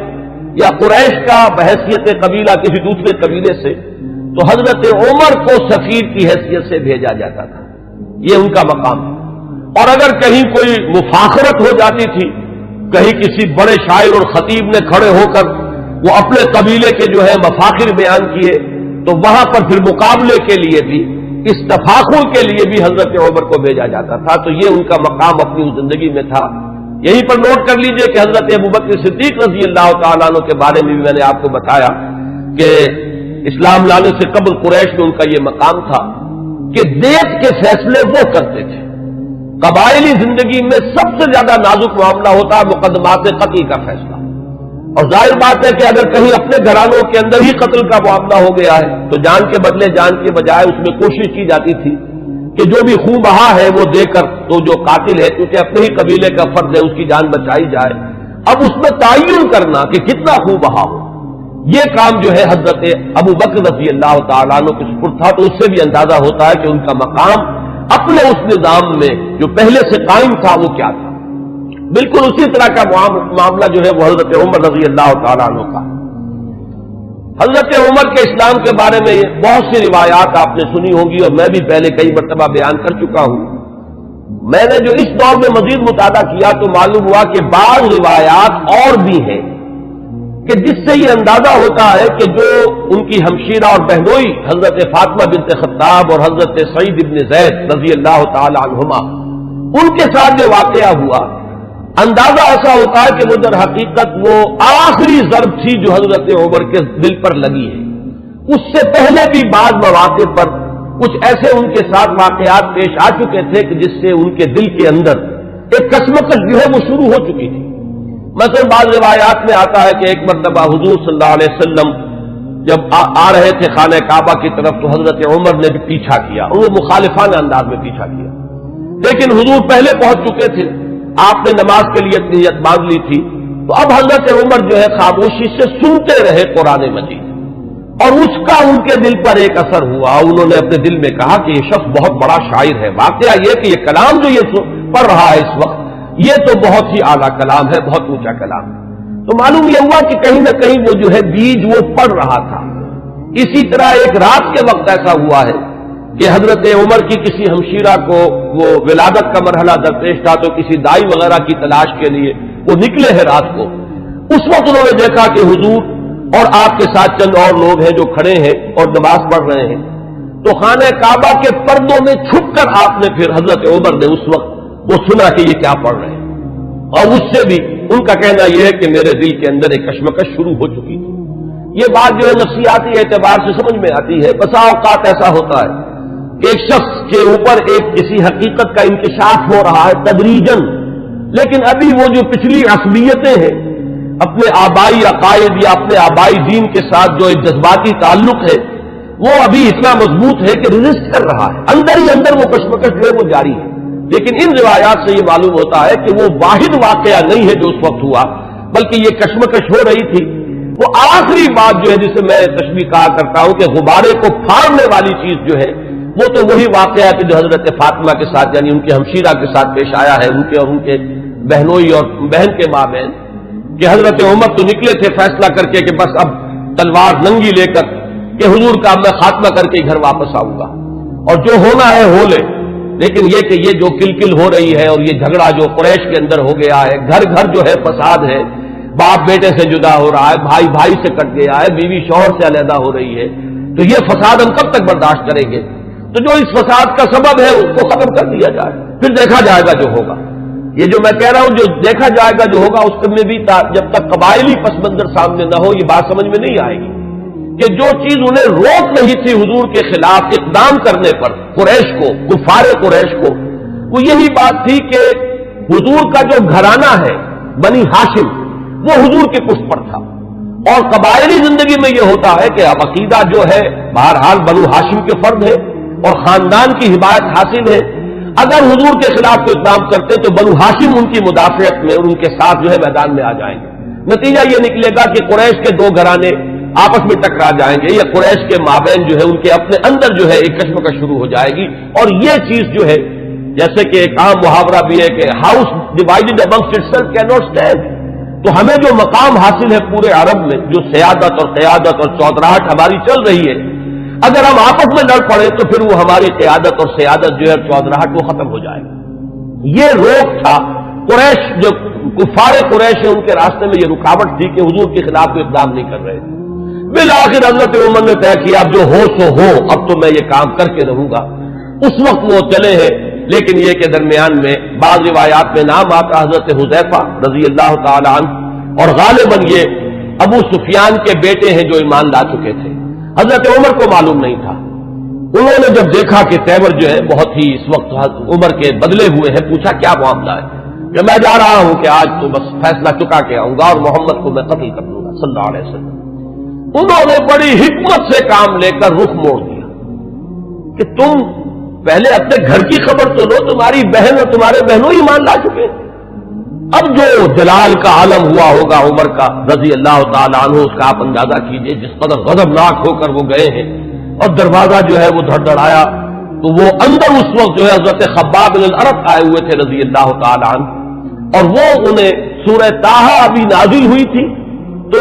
یا قریش کا بحیثیت قبیلہ کسی دوسرے قبیلے سے، تو حضرت عمر کو سفیر کی حیثیت سے بھیجا جاتا تھا، یہ ان کا مقام ہے۔ اور اگر کہیں کوئی مفاخرت ہو جاتی تھی، کہیں کسی بڑے شاعر اور خطیب نے کھڑے ہو کر وہ اپنے قبیلے کے جو ہے مفاخر بیان کیے، تو وہاں پر پھر مقابلے کے لیے بھی، اس تفاخر کے لیے بھی حضرت عمر کو بھیجا جاتا تھا، تو یہ ان کا مقام اپنی اس زندگی میں تھا۔ یہیں پر نوٹ کر لیجئے کہ حضرت ابوبکر صدیق رضی اللہ تعالیٰ عنہ کے بارے میں بھی میں نے آپ کو بتایا کہ اسلام لانے سے قبل قریش میں ان کا یہ مقام تھا کہ دیت کے فیصلے وہ کرتے تھے۔ قبائلی زندگی میں سب سے زیادہ نازک معاملہ ہوتا ہے مقدمات قتل کا فیصلہ، اور ظاہر بات ہے کہ اگر کہیں اپنے گھرانوں کے اندر ہی قتل کا معاملہ ہو گیا ہے تو جان کے بدلے جان کے بجائے اس میں کوشش کی جاتی تھی کہ جو بھی خون بہا ہے وہ دے کر تو جو قاتل ہے کیونکہ اپنے ہی قبیلے کا فرد ہے اس کی جان بچائی جائے۔ اب اس میں تعین کرنا کہ کتنا خون بہا ہو، یہ کام جو ہے حضرت ابوبکر رضی اللہ تعالیٰ عنہ کے سپرد تھا، تو اس سے بھی اندازہ ہوتا ہے کہ ان کا مقام اپنے اس نظام میں جو پہلے سے قائم تھا وہ کیا تھا۔ بالکل اسی طرح کا معاملہ جو ہے وہ حضرت عمر رضی اللہ تعالیٰ عنہ کا۔ حضرت عمر کے اسلام کے بارے میں بہت سی روایات آپ نے سنی ہوں گی، اور میں بھی پہلے کئی مرتبہ بیان کر چکا ہوں۔ میں نے جو اس دور میں مزید مطالعہ کیا تو معلوم ہوا کہ بعض روایات اور بھی ہیں کہ جس سے یہ اندازہ ہوتا ہے کہ جو ان کی ہمشیرہ اور بہنوئی حضرت فاطمہ بنت خطاب اور حضرت سعید ابن زید رضی اللہ تعالی عنہما، ان کے ساتھ جو واقعہ ہوا، اندازہ ایسا ہوتا ہے کہ وہ در حقیقت وہ آخری ضرب تھی جو حضرت عمر کے دل پر لگی ہے۔ اس سے پہلے بھی بعض مواقع پر کچھ ایسے ان کے ساتھ واقعات پیش آ چکے تھے کہ جس سے ان کے دل کے اندر ایک کشمکش جو ہے وہ شروع ہو چکی تھی۔ مثلا بعض روایات میں آتا ہے کہ ایک مرتبہ حضور صلی اللہ علیہ وسلم جب آ رہے تھے خانہ کعبہ کی طرف تو حضرت عمر نے بھی پیچھا کیا، اور وہ مخالفانہ انداز میں پیچھا کیا، لیکن حضور پہلے پہنچ چکے تھے، آپ نے نماز کے لیے نیت باندھ لی تھی، تو اب حضرت عمر جو ہے خاموشی سے سنتے رہے قرآن مجید، اور اس کا ان کے دل پر ایک اثر ہوا۔ انہوں نے اپنے دل میں کہا کہ یہ شخص بہت بڑا شاعر ہے۔ واقعہ یہ کہ یہ کلام جو یہ پڑھ رہا ہے اس وقت یہ تو بہت ہی اعلیٰ کلام ہے، بہت اونچا کلام ہے۔ تو معلوم یہ ہوا کہ کہیں نہ کہیں وہ جو ہے بیج وہ پڑ رہا تھا۔ اسی طرح ایک رات کے وقت ایسا ہوا ہے کہ حضرت عمر کی کسی ہمشیرہ کو وہ ولادت کا مرحلہ درپیش تھا، تو کسی دائی وغیرہ کی تلاش کے لیے وہ نکلے ہیں رات کو۔ اس وقت انہوں نے دیکھا کہ حضور اور آپ کے ساتھ چند اور لوگ ہیں جو کھڑے ہیں اور نماز پڑھ رہے ہیں، تو خانہ کعبہ کے پردوں میں چھپ کر آپ نے پھر حضرت عمر نے اس وقت وہ سنا کہ یہ کیا پڑھ رہے ہیں، اور اس سے بھی ان کا کہنا یہ ہے کہ میرے دل کے اندر ایک کشمکش شروع ہو چکی تھی۔ یہ بات جو ہے نفسیاتی اعتبار سے سمجھ میں آتی ہے۔ بسا اوقات ایسا ہوتا ہے کہ ایک شخص کے اوپر ایک کسی حقیقت کا انکشاف ہو رہا ہے تدریجاً، لیکن ابھی وہ جو پچھلی عصبیتیں ہیں، اپنے آبائی عقائد یا اپنے آبائی دین کے ساتھ جو ایک جذباتی تعلق ہے، وہ ابھی اتنا مضبوط ہے کہ ریزسٹ کر رہا ہے، اندر ہی اندر وہ کشمکش جو ہے وہ جاری ہے۔ لیکن ان روایات سے یہ معلوم ہوتا ہے کہ وہ واحد واقعہ نہیں ہے جو اس وقت ہوا، بلکہ یہ کشمکش ہو رہی تھی۔ وہ آخری بات جو ہے جسے میں تشبیہ کہا کرتا ہوں کہ غبارے کو پھاڑنے والی چیز جو ہے وہ تو وہی واقعہ کہ جو حضرت فاطمہ کے ساتھ یعنی ان کے ہمشیرہ کے ساتھ پیش آیا ہے، ان کے اور ان کے بہنوئی اور بہن کے مابین، کہ حضرت عمر تو نکلے تھے فیصلہ کر کے کہ بس اب تلوار ننگی لے کر کہ حضور کا میں خاتمہ کر کے گھر واپس آؤں گا اور جو ہونا ہے ہو لے۔ لیکن یہ کہ یہ جو کلکل ہو رہی ہے اور یہ جھگڑا جو قریش کے اندر ہو گیا ہے، گھر گھر جو ہے فساد ہے، باپ بیٹے سے جدا ہو رہا ہے، بھائی بھائی سے کٹ گیا ہے، بیوی شوہر سے علیحدہ ہو رہی ہے، تو یہ فساد ہم کب تک برداشت کریں گے؟ تو جو اس فساد کا سبب ہے اس کو ختم کر دیا جائے، پھر دیکھا جائے گا جو ہوگا۔ یہ جو میں کہہ رہا ہوں جو دیکھا جائے گا جو ہوگا، اس میں بھی جب تک قبائلی پس منظر سامنے نہ ہو یہ بات سمجھ میں نہیں آئے گی کہ جو چیز انہیں روک نہیں تھی حضور کے خلاف اقدام کرنے پر قریش کو، کفار قریش کو، وہ یہی بات تھی کہ حضور کا جو گھرانہ ہے بنی ہاشم وہ حضور کے پشت پر تھا، اور قبائلی زندگی میں یہ ہوتا ہے کہ اب عقیدہ جو ہے بہرحال بنو ہاشم کے فرد ہے اور خاندان کی حمایت حاصل ہے۔ اگر حضور کے خلاف کوئی اقدام کرتے تو بنو ہاشم ان کی مدافعت میں اور ان کے ساتھ جو ہے میدان میں آ جائیں گے۔ نتیجہ یہ نکلے گا کہ قریش کے دو گھرانے آپس میں ٹکرا جائیں گے، یا قریش کے مابین جو ہے ان کے اپنے اندر جو ہے ایک کشمکش شروع ہو جائے گی، اور یہ چیز جو ہے جیسے کہ ایک عام محاورہ بھی ہے کہ house divided amongst itself can not stand. تو ہمیں جو مقام حاصل ہے پورے عرب میں، جو سیادت اور قیادت اور چودراہٹ ہماری چل رہی ہے، اگر ہم آپس میں لڑ پڑے تو پھر وہ ہماری قیادت اور سیادت جو ہے چودراہٹ وہ ختم ہو جائے گی۔ یہ روک تھا قریش، جو کفار قریش ہیں ان کے راستے میں یہ رکاوٹ تھی کہ حضور کے خلاف کوئی اقدام نہیں کر رہے تھے۔ بالآخر حضرت عمر نے طے کیا اب جو ہو سو ہو، اب تو میں یہ کام کر کے رہوں گا۔ اس وقت وہ چلے ہیں، لیکن یہ کہ درمیان میں بعض روایات میں نام آتا حضرت حذیفہ رضی اللہ تعالی عنہ، اور غالباً یہ ابو سفیان کے بیٹے ہیں جو ایمان لا چکے تھے۔ حضرت عمر کو معلوم نہیں تھا۔ انہوں نے جب دیکھا کہ تیور جو ہے بہت ہی اس وقت عمر کے بدلے ہوئے ہیں، پوچھا کیا معاملہ ہے؟ کہ میں جا رہا ہوں کہ آج تو بس فیصلہ چکا کے آؤں گا اور محمد کو میں قتل کر دوں گا صلی اللہ علیہ وسلم۔ انہوں نے بڑی حکمت سے کام لے کر رخ موڑ دیا کہ تم پہلے اپنے گھر کی خبر تو لو، تمہاری بہن اور تمہارے بہنوں ایمان لا چکے۔ اب جو جلال کا عالم ہوا ہوگا عمر کا رضی اللہ تعالیٰ عنہ، اس کا آپ اندازہ کیجئے جس قدر غضبناک ہو کر وہ گئے ہیں، اور دروازہ جو ہے وہ دھڑدھڑایا تو وہ اندر اس وقت جو ہے حضرت خباب بن الارت آئے ہوئے تھے رضی اللہ تعالیٰ عنہ، اور وہ انہیں سورہ طٰہٰ ابھی نازل ہوئی تھی، تو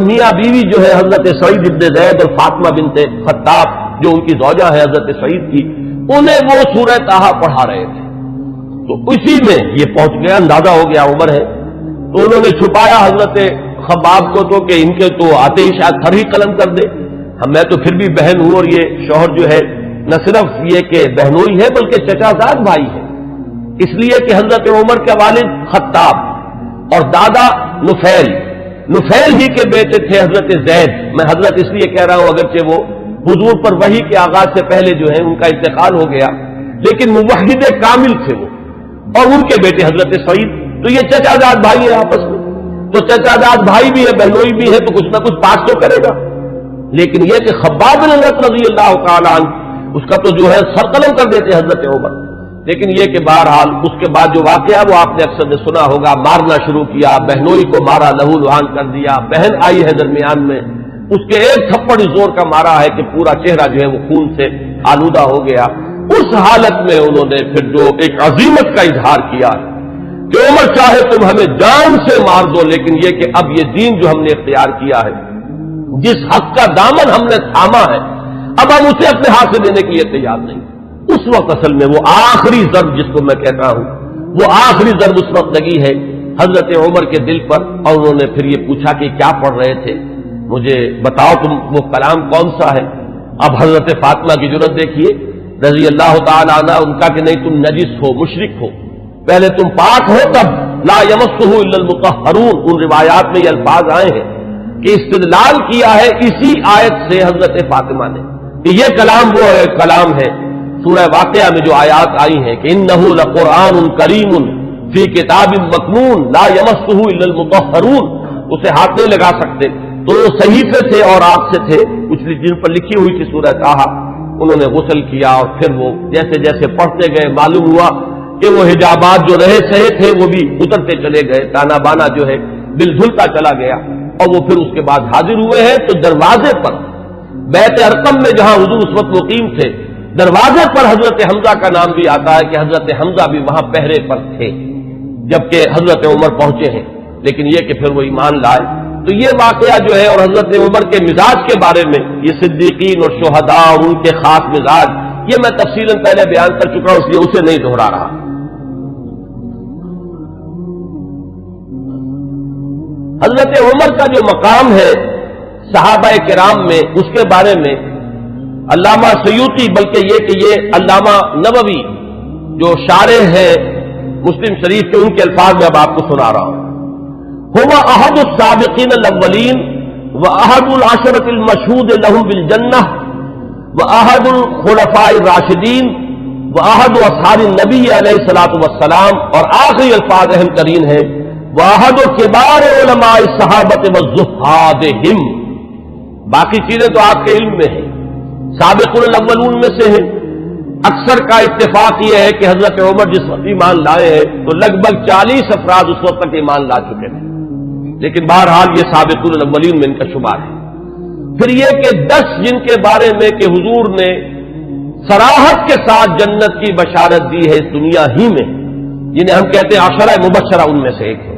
میاں بیوی جو ہے حضرت سعید ابن زید اور فاطمہ بنت خطاب جو ان کی زوجہ ہے حضرت سعید کی، انہیں وہ سورہ طٰہٰ پڑھا رہے تھے۔ تو اسی میں یہ پہنچ گیا، اندازہ ہو گیا عمر ہے، تو انہوں نے چھپایا حضرت خباب کو تو کہ ان کے تو آتے ہی شاید تھر ہی قلم کر دے، میں تو پھر بھی بہن ہوں، اور یہ شوہر جو ہے نہ صرف یہ کہ بہنوئی ہے بلکہ چچا زاد بھائی ہے، اس لیے کہ حضرت عمر کے والد خطاب اور دادا نفیل ہی کے بیٹے تھے حضرت زید۔ میں حضرت اس لیے کہہ رہا ہوں اگرچہ وہ حضور پر وحی کے آغاز سے پہلے جو ہے ان کا انتقال ہو گیا، لیکن موحد کامل تھے وہ، اور ان کے بیٹے حضرت سعید، تو یہ چچا زاد بھائی ہیں آپس میں، تو چچا زاد بھائی بھی ہے بہنوئی بھی ہے، تو کچھ نہ کچھ پاس تو کرے گا۔ لیکن یہ کہ خباب بن الارت رضی اللہ تعالیٰ عنہ اس کا تو جو ہے سر قلم کر دیتے حضرت عمر، لیکن یہ کہ بہرحال اس کے بعد جو واقعہ وہ آپ نے اکثر نے سنا ہوگا، مارنا شروع کیا، بہنوئی کو مارا، لہو لہان کر دیا، بہن آئی ہے درمیان میں، اس کے ایک تھپڑ زور کا مارا ہے کہ پورا چہرہ جو ہے وہ خون سے آلودہ ہو گیا۔ اس حالت میں انہوں نے پھر جو ایک عزیمت کا اظہار کیا، کہ عمر چاہے تم ہمیں جان سے مار دو، لیکن یہ کہ اب یہ دین جو ہم نے اختیار کیا ہے، جس حق کا دامن ہم نے تھاما ہے، اب ہم اسے اپنے ہاتھ سے دینے کے لیے تیار نہیں۔ اس وقت اصل میں وہ آخری ضرب جس کو میں کہتا ہوں، وہ آخری ضرب اس وقت لگی ہے حضرت عمر کے دل پر، اور انہوں نے پھر یہ پوچھا کہ کیا پڑھ رہے تھے، مجھے بتاؤ تم وہ کلام کون سا ہے۔ اب حضرت فاطمہ کی جرأت دیکھیے رضی اللہ تعالی عنہ، ان کا کہ نہیں تم نجس ہو، مشرک ہو، پہلے تم پاک ہو تب لا یمسہ الا المطہرون۔ ان روایات میں یہ الفاظ آئے ہیں کہ استدلال کیا ہے اسی آیت سے حضرت فاطمہ نے کہ یہ کلام وہ کلام ہے سورہ واقعہ میں جو آیات آئی ہیں کہ انہ لقرآن کریم فی کتاب مکنون لا یمسہ الا المطہرون، اسے ہاتھ نہیں لگا سکتے۔ تو وہ صحیفے تھے اور آگ سے تھے، کچھ جن پر لکھی ہوئی تھی سورہ طٰہٰ، انہوں نے غسل کیا اور پھر وہ جیسے جیسے پڑھتے گئے معلوم ہوا کہ وہ حجابات جو رہے سہے تھے وہ بھی اترتے چلے گئے، تانا بانا جو ہے دل دھلتا چلا گیا، اور وہ پھر اس کے بعد حاضر ہوئے ہیں تو دروازے پر بیت ارقم میں جہاں حضور اس وقت مقیم تھے، دروازے پر حضرت حمزہ کا نام بھی آتا ہے کہ حضرت حمزہ بھی وہاں پہرے پر تھے جبکہ حضرت عمر پہنچے ہیں، لیکن یہ کہ پھر وہ ایمان لائے۔ تو یہ واقعہ جو ہے اور حضرت عمر کے مزاج کے بارے میں، یہ صدیقین اور شہداء اور ان کے خاص مزاج، یہ میں تفصیلاً پہلے بیان کر چکا ہوں، اس لیے اسے نہیں دہرا رہا۔ حضرت عمر کا جو مقام ہے صحابہ کرام میں، اس کے بارے میں علامہ سیوطی، بلکہ یہ کہ یہ علامہ نووی جو شارح ہے مسلم شریف کے، ان کے الفاظ میں اب آپ کو سنا رہا ہوں۔ هو احد السابقین الاولین واحد العشرۃ المشہود لهم بالجنہ واحد الخلفاء الراشدین واحد اصحاب النبی علیہ الصلوۃ والسلام، اور آخری الفاظ اہم ترین ہیں واحد کبار علماء الصحابۃ والزہادہم۔ باقی چیزیں تو آپ کے علم میں ہیں، سابقون الاولون میں سے ہیں۔ اکثر کا اتفاق یہ ہے کہ حضرت عمر جس وقت ایمان لائے ہیں تو لگ بھگ 40 افراد اس وقت تک ایمان لا چکے تھے، لیکن بہرحال یہ سابقون الاولین میں ان کا شمار ہے۔ پھر یہ کہ 10 جن کے بارے میں کہ حضور نے صراحت کے ساتھ جنت کی بشارت دی ہے اس دنیا ہی میں، جنہیں ہم کہتے ہیں عشرہ مبشرہ، ان میں سے ایک ہے۔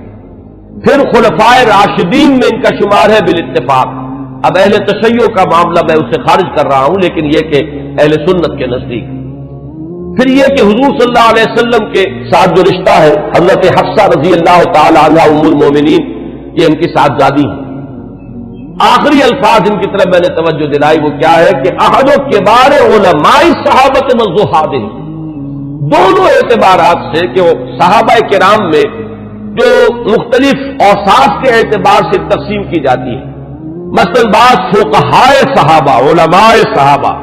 پھر خلفائے راشدین میں ان کا شمار ہے بالاتفاق۔ اب اہل تشیع کا معاملہ میں اسے خارج کر رہا ہوں، لیکن یہ کہ اہل سنت کے نزدیک۔ پھر یہ کہ حضور صلی اللہ علیہ وسلم کے ساتھ جو رشتہ ہے، حضرت حفصہ رضی اللہ تعالی عنہا ام المومنین، یہ ان کی صاحبزادی ہیں۔ آخری الفاظ ان کی طرف میں نے توجہ دلائی، وہ کیا ہے کہ احد کبار علماء صحابۃ والزہادہ، دونوں اعتبارات سے کہ وہ صحابہ کرام میں جو مختلف اوصاف کے اعتبار سے تقسیم کی جاتی ہے، مثلا بعض فقہائے صحابہ، علماء صحابہ،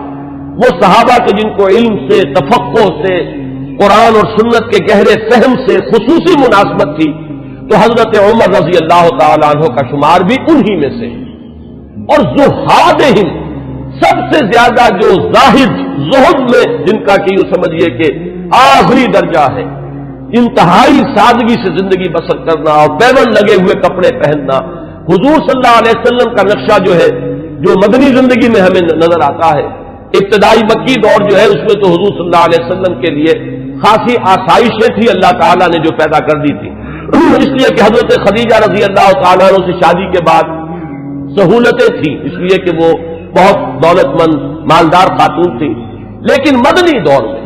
وہ صحابہ کے جن کو علم سے، تفقہ سے، قرآن اور سنت کے گہرے فہم سے خصوصی مناسبت تھی، تو حضرت عمر رضی اللہ تعالیٰ عنہ کا شمار بھی انہی میں سے ہے۔ اور زہادہم، سب سے زیادہ جو زاہد، زہد میں جن کا کہ یوں سمجھیے کہ آخری درجہ ہے، انتہائی سادگی سے زندگی بسر کرنا اور پیون لگے ہوئے کپڑے پہننا، حضور صلی اللہ علیہ وسلم کا نقشہ جو ہے جو مدنی زندگی میں ہمیں نظر آتا ہے، ابتدائی مکی دور جو ہے اس میں تو حضور صلی اللہ علیہ وسلم کے لیے خاصی آسائشیں تھی اللہ تعالیٰ نے جو پیدا کر دی تھی، اس لیے کہ حضرت خدیجہ رضی اللہ تعالیٰ عنہ سے شادی کے بعد سہولتیں تھیں، اس لیے کہ وہ بہت دولت مند مالدار خاتون تھی۔ لیکن مدنی دور میں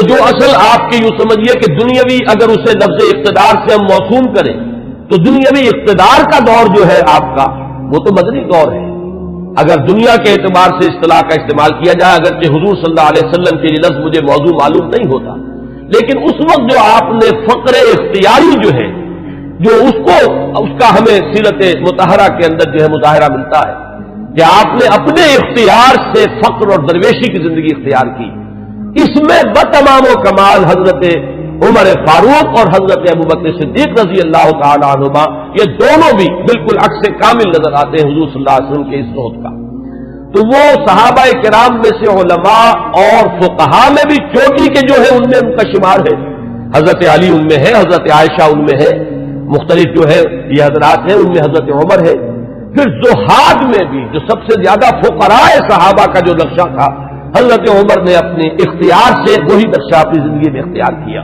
جو اصل آپ کے یوں سمجھیے کہ دنیاوی، اگر اسے لفظ اقتدار سے ہم موسوم کریں تو دنیاوی اقتدار کا دور جو ہے آپ کا، وہ تو مدنی دور ہے اگر دنیا کے اعتبار سے اصطلاح کا استعمال کیا جائے، اگرچہ حضور صلی اللہ علیہ وسلم کے یہ لفظ مجھے موضوع معلوم نہیں ہوتا، لیکن اس وقت جو آپ نے فقر اختیاری جو ہے، جو اس کا ہمیں سیرت مطہرہ کے اندر جو ہے مظاہرہ ملتا ہے کہ آپ نے اپنے اختیار سے فقر اور درویشی کی زندگی اختیار کی، اس میں بتمام و کمال حضرت عمر فاروق اور حضرت ابوبکر صدیق رضی اللہ تعالی عنہما، یہ دونوں بھی بالکل عکس کامل نظر آتے ہیں حضور صلی اللہ علیہ وسلم کے اس صحبت کا۔ تو وہ صحابہ کرام میں سے علماء اور فقہاء میں بھی چوٹی کے جو ہے ان میں ان کا شمار ہے، حضرت علی ان میں ہے، حضرت عائشہ ان میں ہے، مختلف جو ہے یہ حضرات ہیں، ان میں حضرت عمر ہے۔ پھر زہاد میں بھی جو سب سے زیادہ فقراء صحابہ کا جو نقشہ تھا، حضرت عمر نے اپنے اختیار سے وہی نقشہ اپنی زندگی میں اختیار کیا۔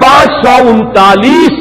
539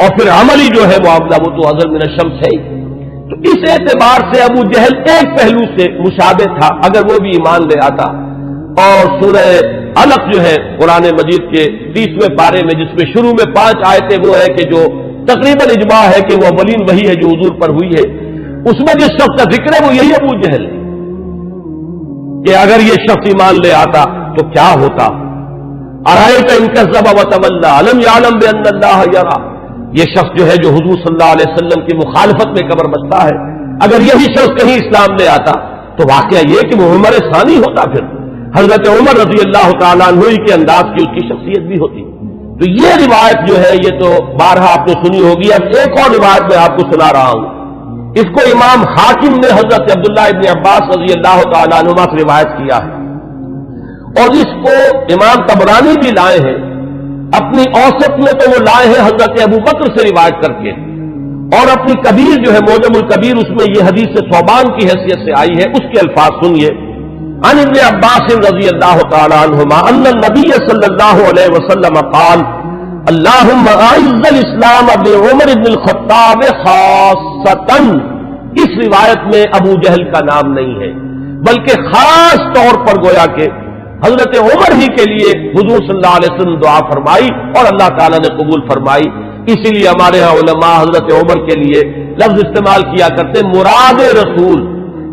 اور پھر عملی جو ہے معاملہ وہ تو ازل من الشمس ہے. تو اس اعتبار سے ابو جہل ایک پہلو سے مشابہ تھا اگر وہ بھی ایمان لے آتا. اور سورہ علق جو ہے قرآن مجید کے 30ویں پارے میں جس میں شروع میں 5 آیتیں وہ ہے کہ جو تقریباً اجماع ہے کہ وہ اولین وہی ہے جو حضور پر ہوئی ہے، اس میں جس شخص کا ذکر ہے وہ یہی ابو جہل ہے کہ اگر یہ شخص ایمان لے آتا تو کیا ہوتا. ارأیت ان کذب وتولی الم یعلم بان اللہ یری. یہ شخص جو ہے جو حضور صلی اللہ علیہ وسلم کی مخالفت میں قبر بستا ہے، اگر یہی شخص کہیں اسلام لے آتا تو واقعہ یہ کہ وہ عمر ثانی ہوتا، پھر حضرت عمر رضی اللہ تعالیٰ عنہ کے انداز کی اس کی شخصیت بھی ہوتی. تو یہ روایت جو ہے یہ تو بارہا آپ نے سنی ہوگی. اب ایک اور روایت میں آپ کو سنا رہا ہوں. اس کو امام حاکم نے حضرت عبداللہ ابن عباس رضی اللہ تعالیٰ عنہما سے روایت کیا ہے، اور اس کو امام طبرانی بھی لائے ہیں اپنی اوسط میں. تو وہ لائے ہیں حضرت ابو بکر سے روایت کر کے، اور اپنی کبیر جو ہے معجم الکبیر اس میں یہ حدیث ثوبان کی حیثیت سے آئی ہے. اس کے الفاظ سنیے. عن ابن عباس رضی اللہ تعالی عنہما ان النبی صلی اللہ علیہ وسلم قال اللہم اعز الاسلام بعمر بن الخطاب خاصۃ. اس روایت میں ابو جہل کا نام نہیں ہے، بلکہ خاص طور پر گویا کہ حضرت عمر ہی کے لیے حضور صلی اللہ علیہ وسلم دعا فرمائی اور اللہ تعالیٰ نے قبول فرمائی. اسی لیے ہمارے ہاں علماء حضرت عمر کے لیے لفظ استعمال کیا کرتے مراد رسول،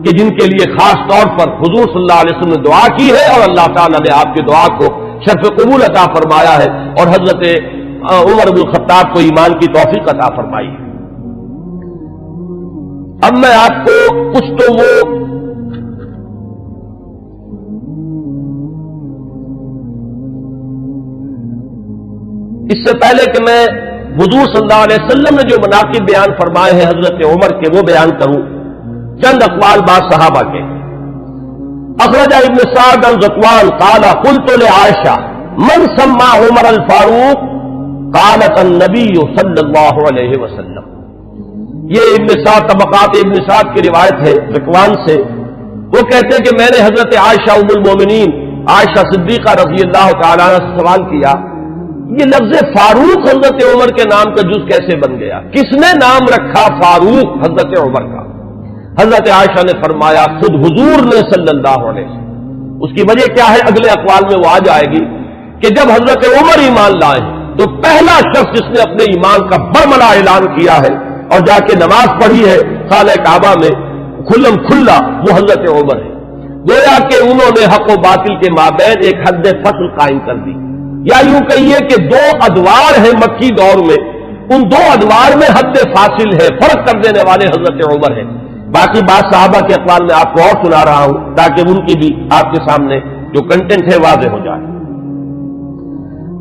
کہ جن کے لیے خاص طور پر حضور صلی اللہ علیہ وسلم نے دعا کی ہے اور اللہ تعالیٰ نے آپ کی دعا کو شرف قبول عطا فرمایا ہے اور حضرت عمر بن الخطاب کو ایمان کی توفیق عطا فرمائی ہے. اب میں آپ کو کچھ تو وہ اس سے پہلے کہ میں حضور صلی اللہ علیہ وسلم نے جو مناقب بیان فرمائے ہیں حضرت عمر کے وہ بیان کروں. چند اقوال بعض صحابہ کے. اخرج ابن سعد عن ذکوان قال قلت لعائشہ من سمى عمر الفاروق قالت النبی صلی اللہ علیہ وسلم. یہ ابن سعد طبقات ابن سعد کی روایت ہے ذکوان سے. وہ کہتے ہیں کہ میں نے حضرت عائشہ ام المومنین عائشہ صدیقہ رضی اللہ تعالیٰ عنہ سے سوال کیا یہ لفظ فاروق حضرت عمر کے نام کا جز کیسے بن گیا، کس نے نام رکھا فاروق حضرت عمر کا. حضرت عائشہ نے فرمایا خود حضور نے صلی اللہ علیہ وسلم. اس کی وجہ کیا ہے اگلے اقوال میں وہ آ جائے گی کہ جب حضرت عمر ایمان لائے تو پہلا شخص جس نے اپنے ایمان کا برملا اعلان کیا ہے اور جا کے نماز پڑھی ہے خانہ کعبہ میں کھلم کھلا وہ حضرت عمر ہے. گویا کہ انہوں نے حق و باطل کے مابین ایک حد فصل قائم کر دی، یا یوں کہیے کہ دو ادوار ہیں مکی دور میں، ان دو ادوار میں حد فاصل ہے، فرق کر دینے والے حضرت عمر ہیں. باقی بات صحابہ کے اقوال میں آپ کو اور سنا رہا ہوں تاکہ ان کی بھی آپ کے سامنے جو کنٹینٹ ہے واضح ہو جائے.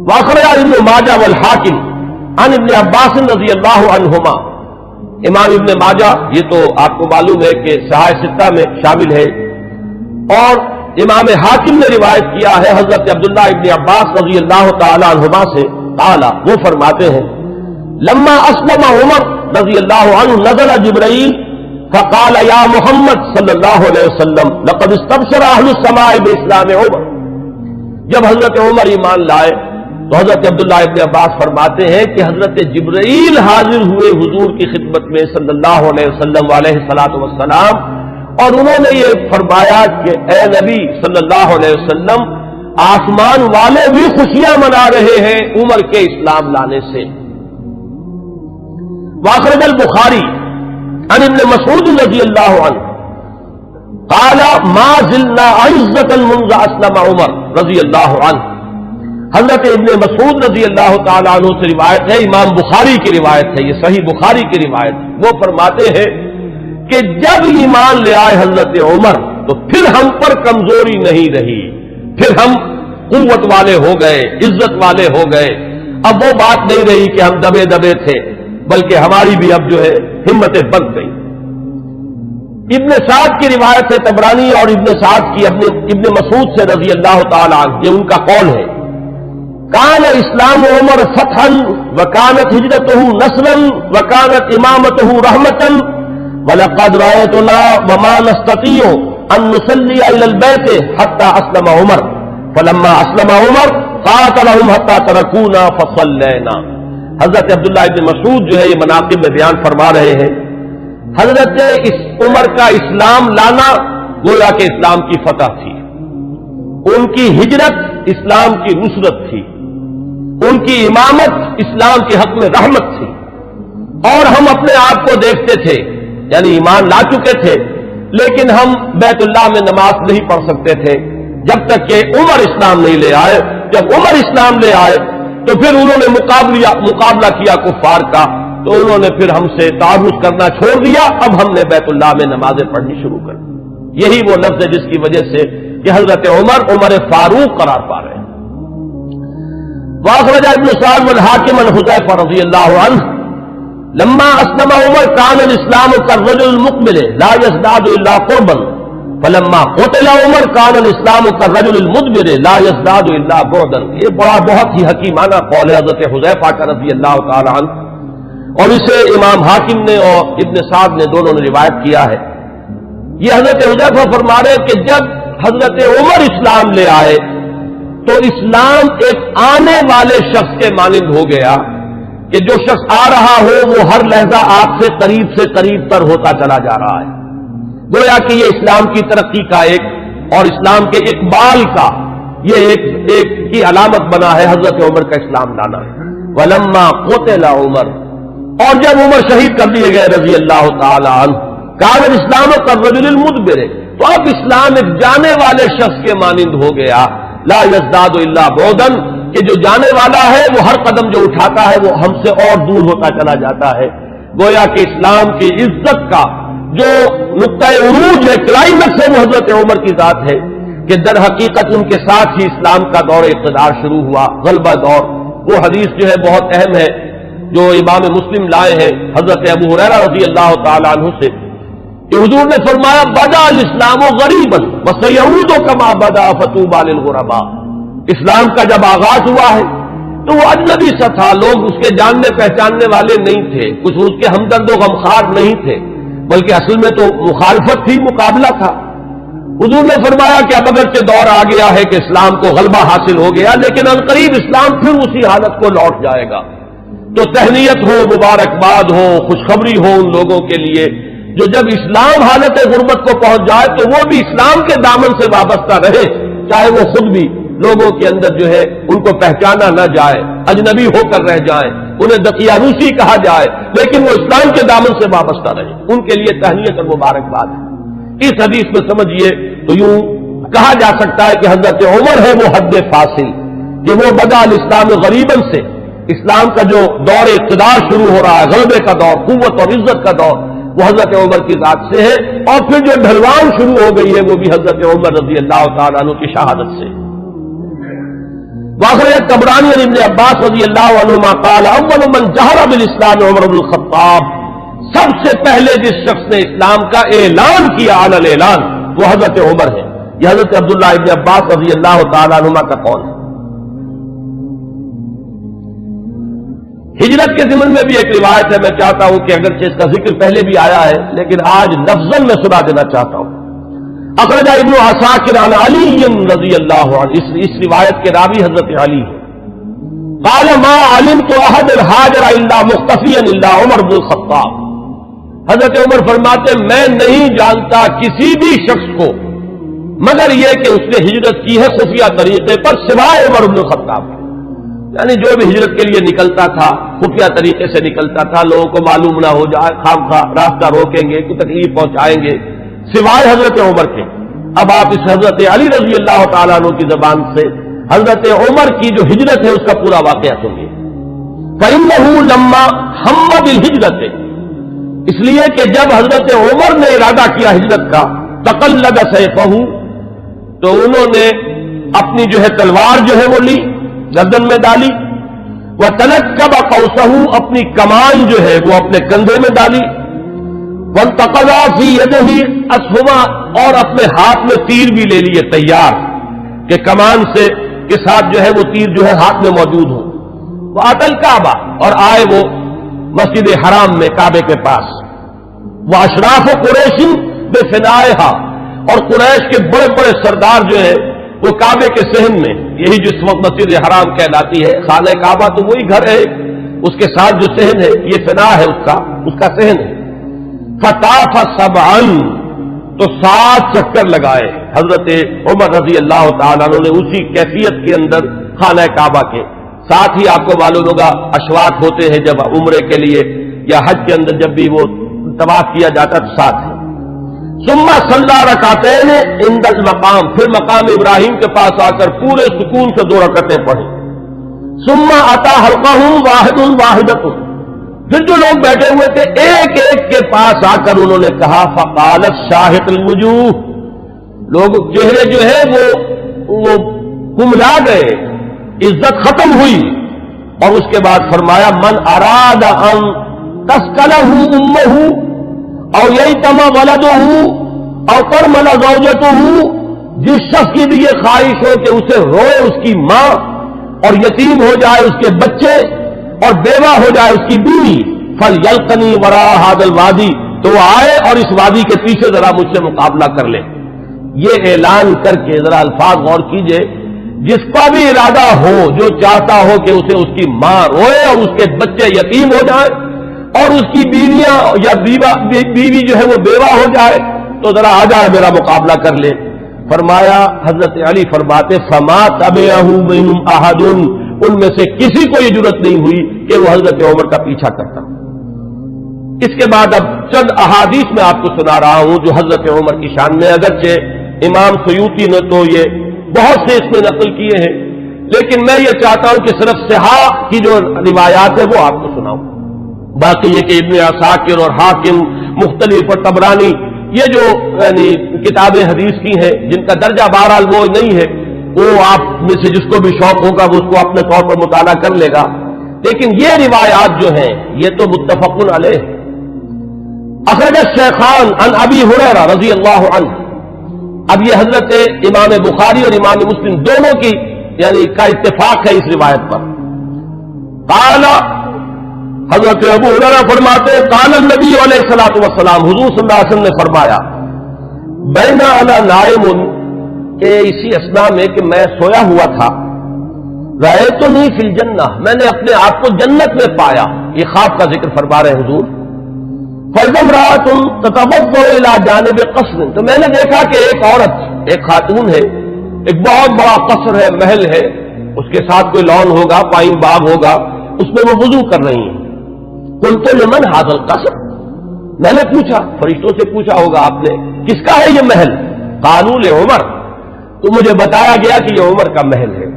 واخرج ابن ماجہ والحاکم عن ابن عباس رضی اللہ عنہما. امام ابن ماجہ یہ تو آپ کو معلوم ہے کہ صحاح ستہ میں شامل ہے، اور امام حاکم نے روایت کیا ہے حضرت عبداللہ ابن عباس رضی اللہ تعالی عنہما سے تعالی وہ فرماتے ہیں لما اسلم عمر رضی اللہ عنہ نزل جبرائیل فقال یا محمد صلی اللہ علیہ وسلم لقد استبشر اہل السماء باسلام عمر. جب حضرت عمر ایمان لائے تو حضرت عبداللہ ابن عباس فرماتے ہیں کہ حضرت جبرائیل حاضر ہوئے حضور کی خدمت میں صلی اللہ علیہ وسلم علیہ الصلوۃ والسلام، اور انہوں نے یہ فرمایا کہ اے نبی صلی اللہ علیہ وسلم آسمان والے بھی خوشیاں منا رہے ہیں عمر کے اسلام لانے سے. واخرج البخاری عن ابن مسعود رضی اللہ عنہ قال ما زلنا عزة منذ اسلم عمر رضی اللہ عنہ. حضرت ابن مسعود رضی اللہ تعالیٰ عنہ سے روایت ہے، امام بخاری کی روایت ہے، یہ صحیح بخاری کی روایت. وہ فرماتے ہیں کہ جب ایمان لے آئے حضرت عمر تو پھر ہم پر کمزوری نہیں رہی، پھر ہم قوت والے ہو گئے، عزت والے ہو گئے. اب وہ بات نہیں رہی کہ ہم دبے دبے تھے، بلکہ ہماری بھی اب جو ہے ہمتیں بن گئی. ابن سعد کی روایت ہے طبرانی اور ابن سعد کی ابن مسعود سے رضی اللہ تعالیٰ عنہ، یہ ان کا قول ہے. کان اسلام عمر فتحا وکانت ہجرتہ نصرا وکانت امامتہ رحمتا وَلَقَدْ رَأَيْتُنَا وَمَا نَسْتَطِيعُ أَن نُّصَلِّيَ إِلَى الْبَيْتِ حَتَّى أَسْلَمَ عُمَرُ فَلَمَّا أَسْلَمَ عُمَرُ قَاتَلَهُمْ حَتَّى تَرَكُونَا فَصَلَّيْنَا. حضرت عبداللہ ابن مسعود جو ہے یہ مناقب میں بیان فرما رہے ہیں، حضرت عمر کا اسلام لانا گویا کہ اسلام کی فتح تھی، ان کی ہجرت اسلام کی نصرت تھی، ان کی امامت اسلام کے حق میں رحمت تھی، اور ہم اپنے آپ کو دیکھتے تھے، یعنی ایمان لا چکے تھے لیکن ہم بیت اللہ میں نماز نہیں پڑھ سکتے تھے جب تک کہ عمر اسلام نہیں لے آئے۔ جب عمر اسلام لے آئے تو پھر انہوں نے مقابلہ کیا کفار کا، تو انہوں نے پھر ہم سے تعارض کرنا چھوڑ دیا، اب ہم نے بیت اللہ میں نمازیں پڑھنی شروع کر دی۔ یہی وہ لفظ ہے جس کی وجہ سے کہ حضرت عمر فاروق قرار پا رہے ہیں۔ واخرج ابن سعد والحاکم عن حذیفہ رضی اللہ عنہ لما اسلم عمر كان الاسلام كالرجل المقبل لا يزداد الا قربا فلما قتل عمر كان الاسلام كالرجل المدبر لا يزداد الا بعدا۔ یہ بہت ہی حکیمانہ قول ہے حضرت حذیفہ کا رضی اللہ تعالی عنہ، اور اسے امام حاکم نے اور ابن سعد نے دونوں نے روایت کیا ہے۔ یہ حضرت حذیفہ فرما رہے کہ جب حضرت عمر اسلام لے آئے تو اسلام ایک آنے والے شخص کے مانند ہو گیا کہ جو شخص آ رہا ہو وہ ہر لحظہ آپ سے قریب تر ہوتا چلا جا رہا ہے۔ گویا کہ یہ اسلام کی ترقی کا ایک اور اسلام کے اقبال کا یہ ایک کی علامت بنا ہے حضرت عمر کا اسلام لانا۔ ولما قتل عمر، اور جب عمر شہید کر دیے گئے رضی اللہ تعالی عنہ، کان الاسلام كالرجل المدبر، تو اب اسلام ایک جانے والے شخص کے مانند ہو گیا، لا يزداد الا بعدا، کہ جو جانے والا ہے وہ ہر قدم جو اٹھاتا ہے وہ ہم سے اور دور ہوتا چلا جاتا ہے۔ گویا کہ اسلام کی عزت کا جو نقطۂ عروج ہے، کلائمیکس ہے، وہ حضرت عمر کی ذات ہے کہ در حقیقت ان کے ساتھ ہی اسلام کا دور اقتدار شروع ہوا، غلبہ دور۔ وہ حدیث جو ہے بہت اہم ہے جو امام مسلم لائے ہیں حضرت ابو ہریرہ رضی اللہ تعالی عنہ سے کہ حضور نے فرمایا بدا الاسلام غریبا وسیعود کما بدا فطوبى للغرباء۔ اسلام کا جب آغاز ہوا ہے تو وہ اجنبی سا تھا، لوگ اس کے جاننے پہچاننے والے نہیں تھے، کچھ اس کے ہمدرد و غمخوار نہیں تھے، بلکہ اصل میں تو مخالفت تھی، مقابلہ تھا۔ حضور نے فرمایا کہ اب اگرچہ دور آ گیا ہے کہ اسلام کو غلبہ حاصل ہو گیا، لیکن عنقریب اسلام پھر اسی حالت کو لوٹ جائے گا۔ تو تہنیت ہو، مبارکباد ہو، خوشخبری ہو ان لوگوں کے لیے جو جب اسلام حالت غربت کو پہنچ جائے تو وہ بھی اسلام کے دامن سے وابستہ رہے، چاہے وہ خود بھی لوگوں کے اندر جو ہے ان کو پہچانا نہ جائے، اجنبی ہو کر رہ جائیں، انہیں دقیانوسی کہا جائے، لیکن وہ اسلام کے دامن سے وابستہ رہے، ان کے لیے تہنیت اور مبارکباد ہے۔ اس حدیث میں سمجھیے تو یوں کہا جا سکتا ہے کہ حضرت عمر ہے وہ حد فاصل، کہ وہ بدا الاسلام غریباً سے اسلام کا جو دور اقتدار شروع ہو رہا ہے، غلبے کا دور، قوت اور عزت کا دور، وہ حضرت عمر کی ذات سے ہے، اور پھر جو ڈھلوان شروع ہو گئی ہے وہ بھی حضرت عمر رضی اللہ تعالیٰ عنہ کی شہادت سے۔ واخرج طبرانی عن ابن عباس رضی اللہ عنہما قال اول من جہر بالاسلام عمر بن الخطاب، سب سے پہلے جس شخص نے اسلام کا اعلان کیا علی الاعلان وہ حضرت عمر ہے۔ یہ حضرت عبداللہ ابن عباس رضی اللہ تعالیٰ عنہما کا قول ہے۔ ہجرت کے ضمن میں بھی ایک روایت ہے، میں چاہتا ہوں کہ اگرچہ اس کا ذکر پہلے بھی آیا ہے لیکن آج لفظاً میں سنا دینا چاہتا ہوں۔ اخرج ابن عساکر عن علی رضی اللہ عنہ، اس روایت کے راوی حضرت علی ہیں۔ قال ما علمت احد الحاجر الا مختفیا الا عمر بن الخطاب، حضرت عمر فرماتے میں نہیں جانتا کسی بھی شخص کو مگر یہ کہ اس نے ہجرت کی ہے خفیہ طریقے پر سوائے عمر بن الخطاب، یعنی جو بھی ہجرت کے لیے نکلتا تھا خفیہ طریقے سے نکلتا تھا، لوگوں کو معلوم نہ ہو جائے، خواہ راستہ روکیں گے، کوئی تکلیف پہنچائیں گے، سوائے حضرت عمر کے۔ اب آپ اس حضرت علی رضی اللہ تعالیٰ عنہ کی زبان سے حضرت عمر کی جو ہجرت ہے اس کا پورا واقعہ سنیے۔ فَإِنَّهُ لَمَّا هَمَّ بِالْهِجْرَةِ، اس لیے کہ جب حضرت عمر نے ارادہ کیا ہجرت کا، تَقَلَّدَ سَيْفَهُ، تو انہوں نے اپنی جو ہے تلوار جو ہے وہ لی، گردن میں ڈالی، وَتَنَكَّبَ قَوْسَهُ، اپنی کمان جو ہے وہ اپنے کندھے میں ڈالی، وَانْتَقَضَا فِي يَدِهِ أَسْهُمًا، اور اپنے ہاتھ میں تیر بھی لے لیے تیار کہ کمان سے کے ساتھ جو ہے وہ تیر جو ہے ہاتھ میں موجود ہو۔ وَأَتَى الْكَعْبَةَ، اور آئے وہ مسجد حرام میں کعبے کے پاس، وَأَشْرَافُ قُرَيْشٍ بِفِنَائِهَا، اور قریش کے بڑے بڑے سردار جو ہے وہ کعبے کے صحن میں، یہی جس وقت مسجد حرام کہلاتی ہے، خانہ کعبہ تو وہی گھر ہے، اس کے ساتھ جو صحن ہے یہ فنا ہے اس کا صحن ہے. فطاف سبعا تو 7 چکر لگائے حضرت عمر رضی اللہ تعالیٰ عنہ نے اسی کیفیت کے اندر خانہ کعبہ کے. ساتھ ہی آپ کو معلوم ہوگا اشواط ہوتے ہیں جب عمرے کے لیے یا حج کے اندر جب بھی وہ طواف کیا جاتا تو ساتھ ہے. ثم صلی رکعتین عند المقام پھر مقام ابراہیم کے پاس آ کر پورے سکون سے 2 رکعتیں پڑھی. ثم اتی حلقہم واحد واحدۃ پھر جو لوگ بیٹھے ہوئے تھے ایک ایک کے پاس آ کر انہوں نے کہا فقالت شاہق الوجوہ لوگ چہرے جو ہے وہ کملا گئے عزت ختم ہوئی. اور اس کے بعد فرمایا من اراد ان تسکنہ امہ اور ییتم ولدہ اور ترمل زوجتہ جس شخص کی بھی یہ خواہش ہو کہ اسے روئے اس کی ماں اور یتیم ہو جائے اس کے بچے اور بیوہ ہو جائے اس کی بیوی فلیلقنی وراء ھذا الوادی تو وہ آئے اور اس وادی کے پیچھے ذرا مجھ سے مقابلہ کر لے. یہ اعلان کر کے ذرا الفاظ غور کیجئے جس کا بھی ارادہ ہو جو چاہتا ہو کہ اسے اس کی ماں روئے اور اس کے بچے یتیم ہو جائیں اور اس کی بیویاں یا بیوی جو ہے وہ بیوہ ہو جائے تو ذرا آ جائے میرا مقابلہ کر لے. فرمایا حضرت علی فرماتے فما تبعہ منہم احد ان میں سے کسی کو یہ جرأت نہیں ہوئی کہ وہ حضرت عمر کا پیچھا کرتا. اس کے بعد اب چند احادیث میں آپ کو سنا رہا ہوں جو حضرت عمر کی شان میں اگرچہ امام سیوطی نے تو یہ بہت سے اس میں نقل کیے ہیں لیکن میں یہ چاہتا ہوں کہ صرف صحاح کی جو روایات ہے وہ آپ کو سناؤں. باقی یہ کہ ابن عساکر اور حاکم مختلف اور طبرانی یہ جو یعنی کتابیں حدیث کی ہیں جن کا درجہ بہرحال وہ نہیں ہے وہ آپ میں سے جس کو بھی شوق ہوگا وہ اس کو اپنے طور پر مطالعہ کر لے گا. لیکن یہ روایات جو ہیں یہ تو متفق علیہ. اخرج الشیخان عن ابی ہریرہ رضی اللہ عنہ. اب یہ حضرت امام بخاری اور امام مسلم دونوں کی یعنی کا اتفاق ہے اس روایت پر. قال حضرت ابو ہریرہ فرماتے ہیں قال النبی علیہ الصلوۃ والسلام حضور صلی اللہ علیہ وسلم نے فرمایا بین انا نائم کہ اسی اثنا میں کہ میں سویا ہوا تھا رأیتنی فی الجنہ میں نے اپنے آپ کو جنت میں پایا. یہ خواب کا ذکر فرما رہے حضور. فَإِذَا امْرَأَةٌ تَتَوَضَّأُ إِلَىٰ جَانِبِ قَصْرٍ تو میں نے دیکھا کہ ایک عورت ایک خاتون ہے ایک بہت بڑا قصر ہے محل ہے اس کے ساتھ کوئی لان ہوگا پائن باغ ہوگا اس میں وہ وضو کر رہی ہیں. قُلْتُ لِمَنْ هَٰذَا الْقَصْرُ میں نے پوچھا فرشتوں سے پوچھا ہوگا آپ نے کس کا ہے یہ محل. قالوا لعمر تو مجھے بتایا گیا کہ یہ عمر کا محل ہے.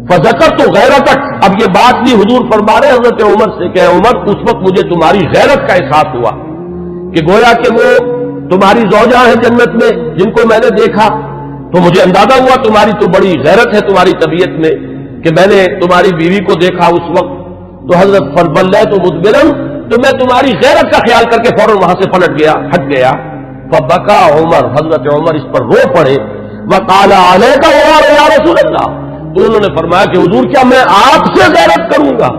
فذکرت غیرتک اب یہ بات بھی حضور فرما رہے حضرت عمر سے کہ عمر اس وقت مجھے تمہاری غیرت کا احساس ہوا کہ گویا کہ وہ تمہاری زوجہ ہیں جنت میں جن کو میں نے دیکھا تو مجھے اندازہ ہوا تمہاری تو بڑی غیرت ہے تمہاری طبیعت میں کہ میں نے تمہاری بیوی کو دیکھا اس وقت تو حضرت فربلہ تو مدبرن تو میں تمہاری غیرت کا خیال کر کے فوراً وہاں سے پلٹ گیا ہٹ گیا. فبکا عمر حضرت عمر اس پر رو پڑے وقال علیک عمر یا رسول اللہ تو انہوں نے فرمایا کہ حضور کیا میں آپ سے غیرت کروں گا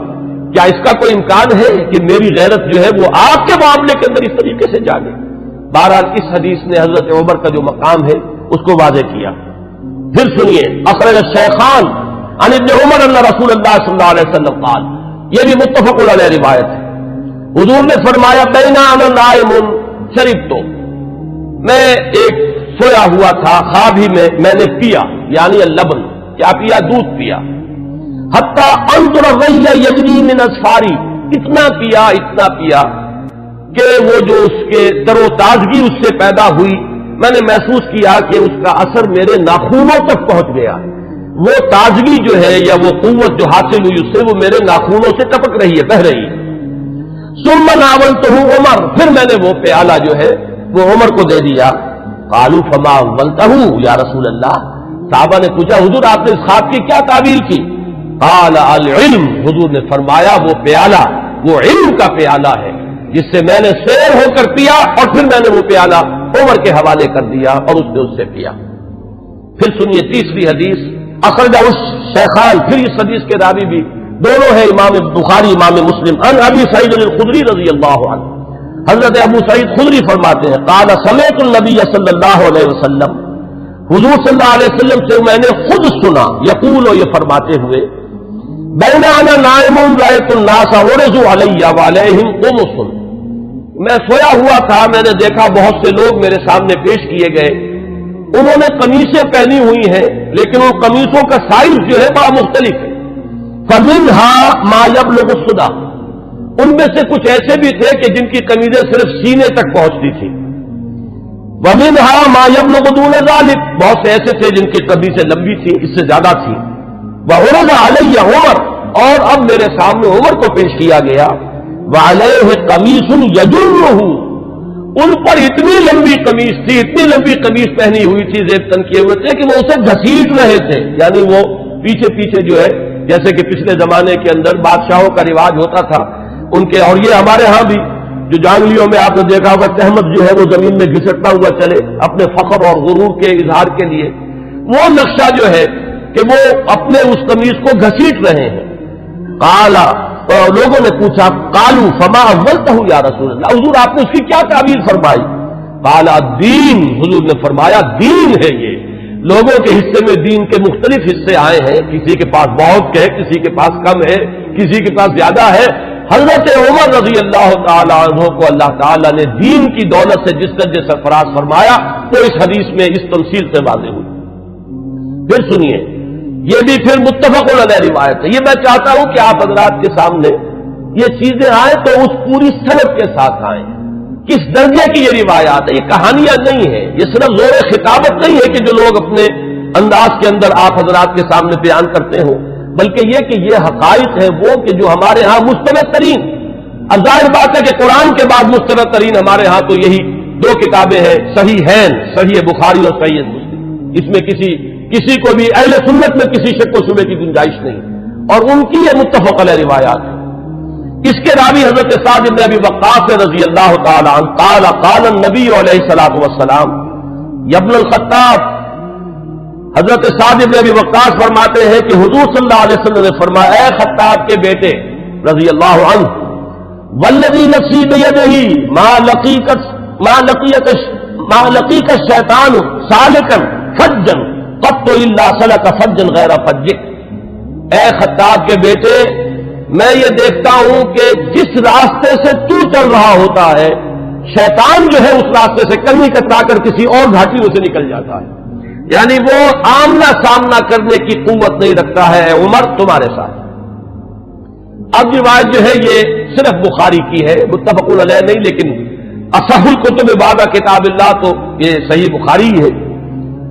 کیا اس کا کوئی امکان ہے کہ میری غیرت جو ہے وہ آپ کے معاملے کے اندر اس طریقے سے جاگے. بہرحال اس حدیث نے حضرت عمر کا جو مقام ہے اس کو واضح کیا. پھر سنیے اخرج الشیخان عن ابن عمر ان رسول اللہ صلی اللہ علیہ وسلم قال یہ بھی متفق علیہ روایت ہے. حضور نے فرمایا بینا انا نائم شربت میں ایک سویا ہوا تھا خواب ہی میں نے پیا یعنی اللبن کیا پیا دودھ پیا. حتی انظر الرجل یجری من اصفاری اتنا پیا کہ وہ جو اس کے تر و تازگی اس سے پیدا ہوئی میں نے محسوس کیا کہ اس کا اثر میرے ناخونوں تک پہنچ گیا. وہ تازگی جو ہے یا وہ قوت جو حاصل ہوئی اس سے وہ میرے ناخونوں سے ٹپک رہی ہے بہ رہی ہے. ثم ناولتہ عمر پھر میں نے وہ پیالہ جو ہے وہ عمر کو دے دیا. قالوا فما اولتہ یا رسول اللہ صحابہ نے پوچھا حضور آپ نے اس خواب کی کیا تعبیر کی. قال العلم حضور نے فرمایا وہ پیالہ وہ علم کا پیالہ ہے جس سے میں نے سیر ہو کر پیا اور پھر میں نے وہ پیالہ عمر کے حوالے کر دیا اور اس نے اس سے پیا. پھر سنیے تیسری حدیث اخرجہ الشیخان پھر اس حدیث کے راوی بھی دونوں ہیں امام بخاری امام مسلم عن ابی سعید الخدری رضی اللہ عنہ. حضرت ابو سعید خدری فرماتے ہیں قال سمعت النبی صلی اللہ علیہ وسلم حضور صلی اللہ علیہ وسلم سے میں نے خود سنا یقول یہ فرماتے ہوئے بین انا نائم رأیت الناس عرضوا علی وعلیہم قمص، میں سویا ہوا تھا، میں نے دیکھا بہت سے لوگ میرے سامنے پیش کیے گئے، انہوں نے قمیصیں پہنی ہوئی ہیں لیکن ان قمیصوں کا سائز جو ہے بڑا مختلف ہے۔ فمنها ما یبلغ الصدع، ان میں سے کچھ ایسے بھی تھے کہ جن کی قمیضیں صرف سینے تک پہنچتی تھی۔ ومنها ما یبلغ دون ذلك، بہت سے ایسے تھے جن کی قمیصیں لمبی تھیں، اس سے زیادہ تھیں۔ وعرض علی عمر، اور اب میرے سامنے عمر کو پیش کیا گیا، وعلیہ قمیص یجرہ، ان پر اتنی لمبی قمیص تھی، اتنی لمبی قمیص پہنی ہوئی تھی، زیب تن کیے ہوئے تھے کہ وہ اسے گھسیٹ رہے تھے، یعنی وہ پیچھے پیچھے جو ہے، جیسے کہ پچھلے زمانے کے اندر بادشاہوں کا رواج ہوتا تھا ان کے، اور یہ ہمارے ہاں بھی جو جانگلیوں میں آپ نے دیکھا ہوگا تہمت جو ہے وہ زمین میں گھسٹتا ہوا چلے اپنے فخر اور غرور کے اظہار کے لیے، وہ نقشہ جو ہے کہ وہ اپنے اس قمیص کو گھسیٹ رہے ہیں۔ قالا، لوگوں نے پوچھا، قالوا فما اولتہ یا رسول اللہ، حضور آپ نے اس کی کیا تعبیر فرمائی؟ قالا دین، حضور نے فرمایا دین ہے یہ، لوگوں کے حصے میں دین کے مختلف حصے آئے ہیں، کسی کے پاس بہت ہے، کسی کے پاس کم ہے، کسی کے پاس زیادہ ہے۔ حضرت عمر رضی اللہ تعالی عنہ کو اللہ تعالیٰ نے دین کی دولت سے جس درجے سرفراز فرمایا وہ اس حدیث میں اس تمثیل سے واضح ہوئی۔ پھر سنیے، یہ بھی پھر متفق علیہ روایت ہے، یہ میں چاہتا ہوں کہ آپ حضرات کے سامنے یہ چیزیں آئیں تو اس پوری سند کے ساتھ آئیں، کس درجے کی یہ روایات ہے، یہ کہانیاں نہیں ہیں، یہ صرف زور خطابت نہیں ہے کہ جو لوگ اپنے انداز کے اندر آپ حضرات کے سامنے بیان کرتے ہوں، بلکہ یہ کہ یہ حقائق ہیں وہ کہ جو ہمارے ہاں مستند ترین، اب ظاہر بات ہے کہ قرآن کے بعد مستند ترین ہمارے ہاں تو یہی دو کتابیں ہیں، صحیحین، صحیح بخاری اور صحیح مسلم، اس میں کسی کو بھی اہل سنت میں کسی شک و شبے کی گنجائش نہیں، اور ان کی یہ متفق علیہ روایات ہے۔ اس کے راوی حضرت سعد بن ابی وقاص رضی اللہ تعالی عنہ قال قال النبی علیہ الصلوۃ والسلام یا ابن الخطاب، حضرت سعد بن ابی وقاص فرماتے ہیں کہ حضور صلی اللہ علیہ وسلم نے فرمایا، اے خطاب کے بیٹے رضی اللہ عنہ، والذی نفسی بیدہ ما لقیک الشیطان سالکا فجا قط الا سلک فجا غیر فجک، اے خطاب کے بیٹے میں یہ دیکھتا ہوں کہ جس راستے سے تو چل رہا ہوتا ہے شیطان جو ہے اس راستے سے کہیں کترا کر کسی اور گھاٹی سے نکل جاتا ہے، یعنی وہ آمنا سامنا کرنے کی قوت نہیں رکھتا ہے عمر تمہارے ساتھ۔ اب روایت جو ہے یہ صرف بخاری کی ہے، متفق علیہ نہیں، لیکن اصح الکتب بعد کتاب اللہ تو یہ صحیح بخاری ہے۔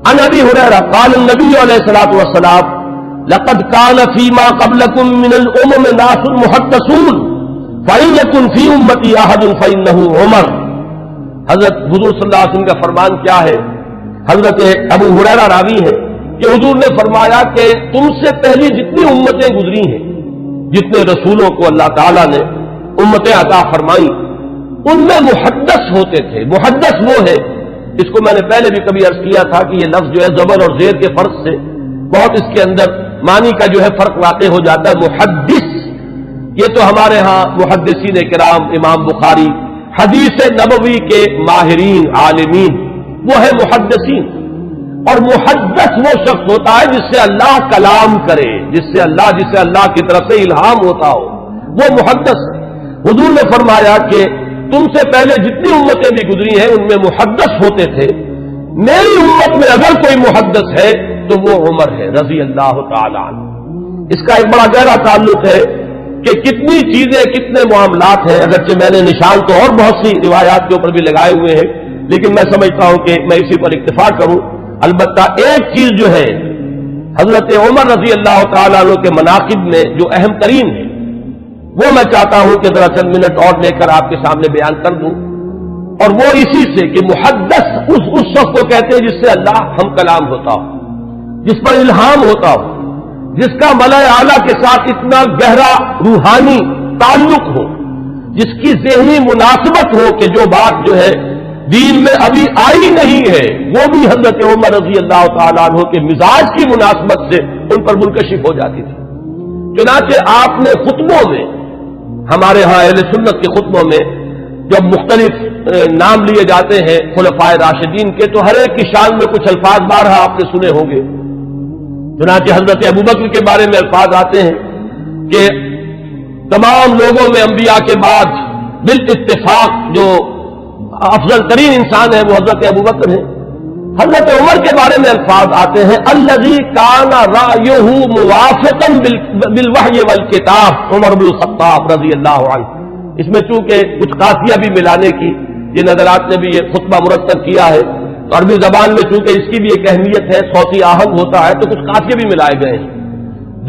عن ابی ہریرہ قال النبی علیہ الصلوۃ والسلام لقد كان فيما قبلكم من الامم ناس محدثون فإن يكن في امتي احد فإنه عمر، حضرت حضور صلی اللہ علیہ وسلم کا فرمان کیا ہے؟ حضرت ابو ہریرہ راوی ہے کہ حضور نے فرمایا کہ تم سے پہلی جتنی امتیں گزری ہیں، جتنے رسولوں کو اللہ تعالیٰ نے امتیں عطا فرمائی، ان میں محدث ہوتے تھے۔ محدث وہ ہے، اس کو میں نے پہلے بھی کبھی عرض کیا تھا کہ یہ لفظ جو ہے زبر اور زیر کے فرق سے بہت اس کے اندر معنی کا جو ہے فرق واقع ہو جاتا ہے۔ محدث، یہ تو ہمارے ہاں محدثین کرام، امام بخاری، حدیث نبوی کے ماہرین عالمین، وہ ہے محدثین، اور محدث وہ شخص ہوتا ہے جس سے اللہ کلام کرے، جس سے اللہ کی طرف سے الہام ہوتا ہو، وہ محدث ہے۔ حضور نے فرمایا کہ تم سے پہلے جتنی امتیں بھی گزری ہیں ان میں محدث ہوتے تھے، میری امت میں اگر کوئی محدث ہے تو وہ عمر ہے رضی اللہ تعالی عنہ۔ اس کا ایک بڑا گہرا تعلق ہے کہ کتنی چیزیں، کتنے معاملات ہیں، اگرچہ میں نے نشان تو اور بہت سی روایات کے اوپر بھی لگائے ہوئے ہیں، لیکن میں سمجھتا ہوں کہ میں اسی پر اکتفا کروں۔ البتہ ایک چیز جو ہے حضرت عمر رضی اللہ تعالیٰ عنہ کے مناقب میں جو اہم ترین ہے، وہ میں چاہتا ہوں کہ ذرا چند منٹ اور لے کر آپ کے سامنے بیان کر دوں، اور وہ اسی سے کہ محدث اس شخص کو کہتے ہیں جس سے اللہ ہم کلام ہوتا ہو، جس پر الہام ہوتا ہو، جس کا ملائے اعلیٰ کے ساتھ اتنا گہرا روحانی تعلق ہو، جس کی ذہنی مناسبت ہو کہ جو بات جو ہے دین میں ابھی آئی نہیں ہے وہ بھی حضرت عمر رضی اللہ تعالیٰ عنہ کے مزاج کی مناسبت سے ان پر منکشف ہو جاتی تھی۔ چنانچہ آپ نے خطبوں میں، ہمارے ہاں اہل سنت کے خطبوں میں جب مختلف نام لیے جاتے ہیں خلفائے راشدین کے، تو ہر ایک کی شان میں کچھ الفاظ بارہا آپ نے سنے ہوں گے۔ چنانچہ حضرت ابوبکر کے بارے میں الفاظ آتے ہیں کہ تمام لوگوں میں انبیاء کے بعد بالاتفاق جو افضل ترین انسان ہے وہ حضرت ابوبکر ہیں. حضرت عمر کے بارے میں الفاظ آتے ہیں الذی کان رأیہ موافقا بالوحی والکتاب، عمر بن الخطاب رضی اللہ عنہ. اس میں چونکہ کچھ قافیہ بھی ملانے کی جن حضرات نے بھی یہ خطبہ مرتب کیا ہے، تو عربی زبان میں چونکہ اس کی بھی ایک اہمیت ہے، صوتی آہنگ ہوتا ہے، تو کچھ قافیے بھی ملائے گئے ہیں.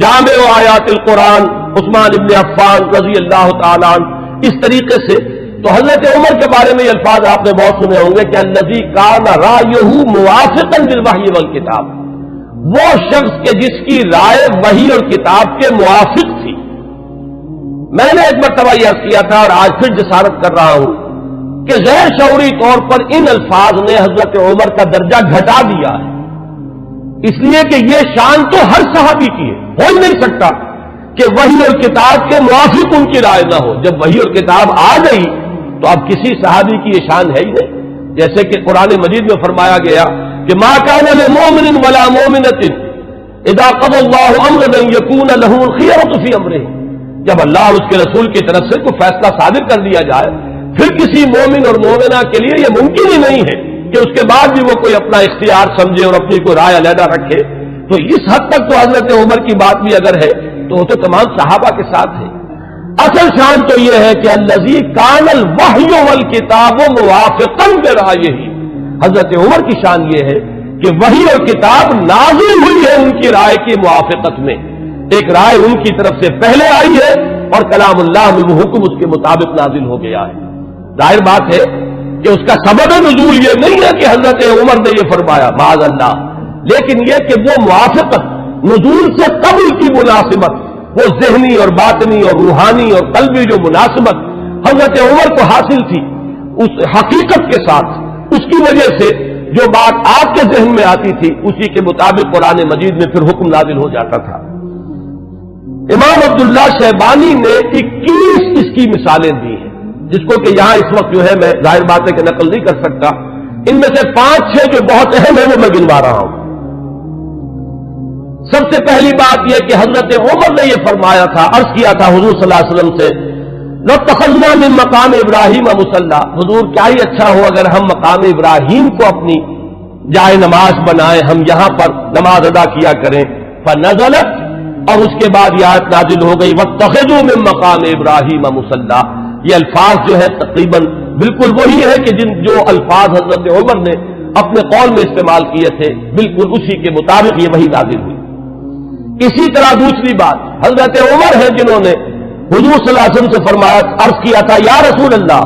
جامع آیات القرآن عثمان ابن عفان رضی اللہ تعالیٰ عنہ، اس طریقے سے. تو حضرت عمر کے بارے میں یہ الفاظ آپ نے بہت سنے ہوں گے کہ الذی کان رأیہ موافقا بالوحی والکتاب، وہ شخص کہ جس کی رائے وحی اور کتاب کے موافق تھی. میں نے ایک مرتبہ یہ عرض کیا تھا اور آج پھر جسارت کر رہا ہوں کہ غیر شعوری طور پر ان الفاظ نے حضرت عمر کا درجہ گھٹا دیا ہے، اس لیے کہ یہ شان تو ہر صحابی کی ہے. ہو ہی نہیں سکتا کہ وحی اور کتاب کے موافق ان کی رائے نہ ہو. جب وحی اور کتاب آ گئی تو اب کسی صحابی کی یہ شان ہے ہی نہیں. جیسے کہ قرآن مجید میں فرمایا گیا کہ ما کان للمؤمن ولا مؤمنۃ اذا قضى الله امرا ان يكون له الخيرة في امره. جب اللہ اور اس کے رسول کی طرف سے کوئی فیصلہ صادر کر دیا جائے پھر کسی مومن اور مومنہ کے لیے یہ ممکن ہی نہیں ہے کہ اس کے بعد بھی وہ کوئی اپنا اختیار سمجھے اور اپنی کوئی رائے علیحدہ رکھے. تو اس حد تک تو حضرت عمر کی بات بھی اگر ہے تو وہ تو تمام صحابہ کے ساتھ ہے. اصل شان تو یہ ہے کہ الذی کان الوحی والکتاب موافقا برأیہ. حضرت عمر کی شان یہ ہے کہ وحی اور کتاب نازل ہوئی ہے ان کی رائے کی موافقت میں. ایک رائے ان کی طرف سے پہلے آئی ہے اور کلام اللہ میں وہ حکم اس کے مطابق نازل ہو گیا ہے. ظاہر بات ہے کہ اس کا سبب نزول یہ نہیں ہے کہ حضرت عمر نے یہ فرمایا معاذ اللہ، لیکن یہ کہ وہ موافقت نزول سے قبل کی مناسبت، وہ ذہنی اور باطنی اور روحانی اور قلبی جو مناسبت حضرت عمر کو حاصل تھی اس حقیقت کے ساتھ، اس کی وجہ سے جو بات آپ کے ذہن میں آتی تھی اسی کے مطابق قرآن مجید میں پھر حکم نازل ہو جاتا تھا. امام عبداللہ شیبانی نے 21 اس کی مثالیں دی ہیں، جس کو کہ یہاں اس وقت جو ہے میں ظاہر بات ہے کہ نقل نہیں کر سکتا. ان میں سے 5-6 جو بہت اہم ہے وہ میں گنوا رہا ہوں. سب سے پہلی بات یہ کہ حضرت عمر نے یہ فرمایا تھا، عرض کیا تھا حضور صلی اللہ علیہ وسلم سے لَاتَّخَذْنَا مِن مقام ابراہیم مصلی. حضور کیا ہی اچھا ہو اگر ہم مقام ابراہیم کو اپنی جائے نماز بنائیں، ہم یہاں پر نماز ادا کیا کریں. فَنَزَلَتْ، اور اس کے بعد یہ آیت نازل ہو گئی وَاتَّخِذُوا مِن مقام ابراہیم مصلی. یہ الفاظ جو ہے تقریباً بالکل وہی ہے کہ جو الفاظ حضرت عمر نے اپنے قول میں استعمال کیے تھے بالکل اسی کے مطابق یہ وہی نازل ہوئی. اسی طرح دوسری بات حضرت عمر ہے جنہوں نے حضور صلی اللہ علیہ وسلم سے فرمایا، عرض کیا تھا یا رسول اللہ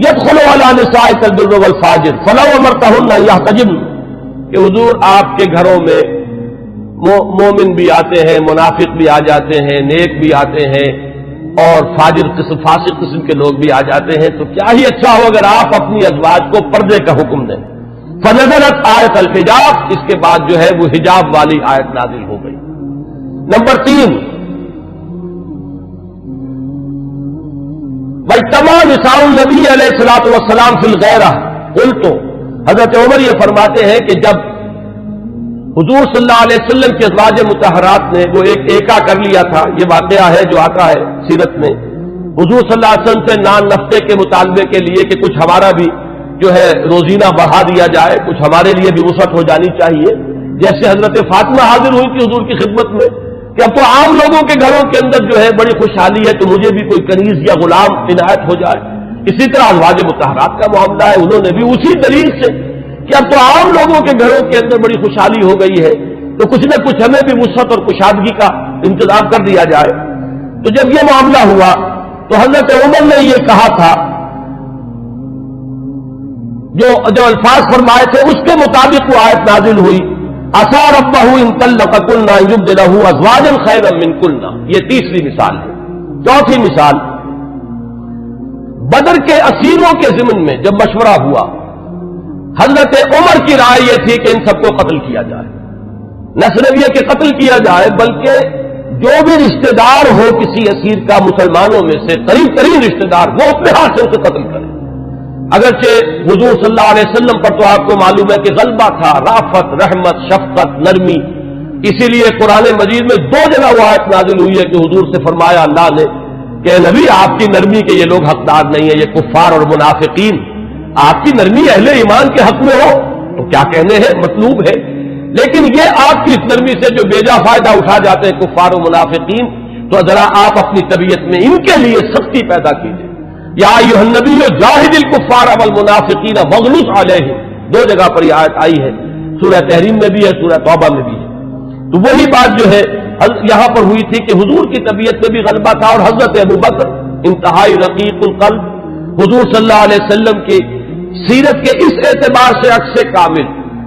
يدخل على نسائك البر والفاجر فلو امرتهن يحتجبن، کہ حضور آپ کے گھروں میں مومن بھی آتے ہیں، منافق بھی آ جاتے ہیں، نیک بھی آتے ہیں اور فاجر قسم فاسق قسم کے لوگ بھی آ جاتے ہیں، تو کیا ہی اچھا ہو اگر آپ اپنی ازواج کو پردے کا حکم دیں. فنزلت آیت الحجاب، اس کے بعد جو ہے وہ حجاب والی آیت نازل ہو گئی. نمبر 3 واجتمع نساء النبی علیہ الصلوۃ والسلام فی الغیرہ. قلت، حضرت عمر یہ فرماتے ہیں کہ جب حضور صلی اللہ علیہ وسلم کے ازواج مطہرات نے وہ ایک ایکا کر لیا تھا، یہ واقعہ ہے جو آتا ہے سیرت میں، حضور صلی اللہ علیہ وسلم سے نان نفقے کے مطالبے کے لیے کہ کچھ ہمارا بھی جو ہے روزینہ بڑھا دیا جائے، کچھ ہمارے لیے بھی وسعت ہو جانی چاہیے. جیسے حضرت فاطمہ حاضر ہوئی تھی حضور کی خدمت میں کہ اب تو عام لوگوں کے گھروں کے اندر جو ہے بڑی خوشحالی ہے، تو مجھے بھی کوئی کنیز یا غلام عنایت ہو جائے. اسی طرح ازواج مطہرات کا معاملہ ہے، انہوں نے بھی اسی دلیل سے کہ اب تو عام لوگوں کے گھروں کے اندر بڑی خوشحالی ہو گئی ہے تو کچھ نہ کچھ ہمیں بھی وسعت اور کشادگی کا انتظام کر دیا جائے. تو جب یہ معاملہ ہوا تو حضرت عمر نے یہ کہا تھا، جو الفاظ فرمائے تھے اس کے مطابق وہ آیت نازل ہوئی عسى ربه ان طلقكن ان يبدله ازواجا خيرا منكن. یہ تیسری مثال ہے. چوتھی مثال، بدر کے اسیروں کے ضمن میں جب مشورہ ہوا حضرت عمر کی رائے یہ تھی کہ ان سب کو قتل کیا جائے. نہ صرف یہ کہ قتل کیا جائے بلکہ جو بھی رشتہ دار ہو کسی اسیر کا مسلمانوں میں سے قریب ترین رشتہ دار وہ اپنے ہاتھ سے اسے قتل کرے. اگرچہ حضور صلی اللہ علیہ وسلم پر تو آپ کو معلوم ہے کہ غلبہ تھا، رافت، رحمت، شفقت، نرمی اسی لیے قرآن مجید میں 2 جگہ وہ آیت نازل ہوئی ہے کہ حضور سے فرمایا اللہ نے کہ نبی آپ کی نرمی کے یہ لوگ حقدار نہیں ہیں، یہ کفار اور منافقین، آپ کی نرمی اہل ایمان کے حق میں ہو تو کیا کہنے ہیں، مطلوب ہے، لیکن یہ آپ کی اس نرمی سے جو بیجا فائدہ اٹھا جاتے ہیں کفار و منافقین، تو ذرا آپ اپنی طبیعت میں ان کے لیے سختی پیدا کیجیے۔ یا ایھا النبی جاہد الکفار والمنافقین واغلظ علیہم، 2 جگہ پر یہ آیت آئی ہے، سورہ تحریم میں بھی ہے، سورہ توبہ میں بھی ہے۔ تو وہی بات جو ہے یہاں پر ہوئی تھی کہ حضور کی طبیعت میں بھی غلبہ تھا، اور حضرت ابوبکر انتہائی رقیق القلب، حضور صلی اللہ علیہ وسلم کی سیرت کے اس اعتبار سے عکس کامل،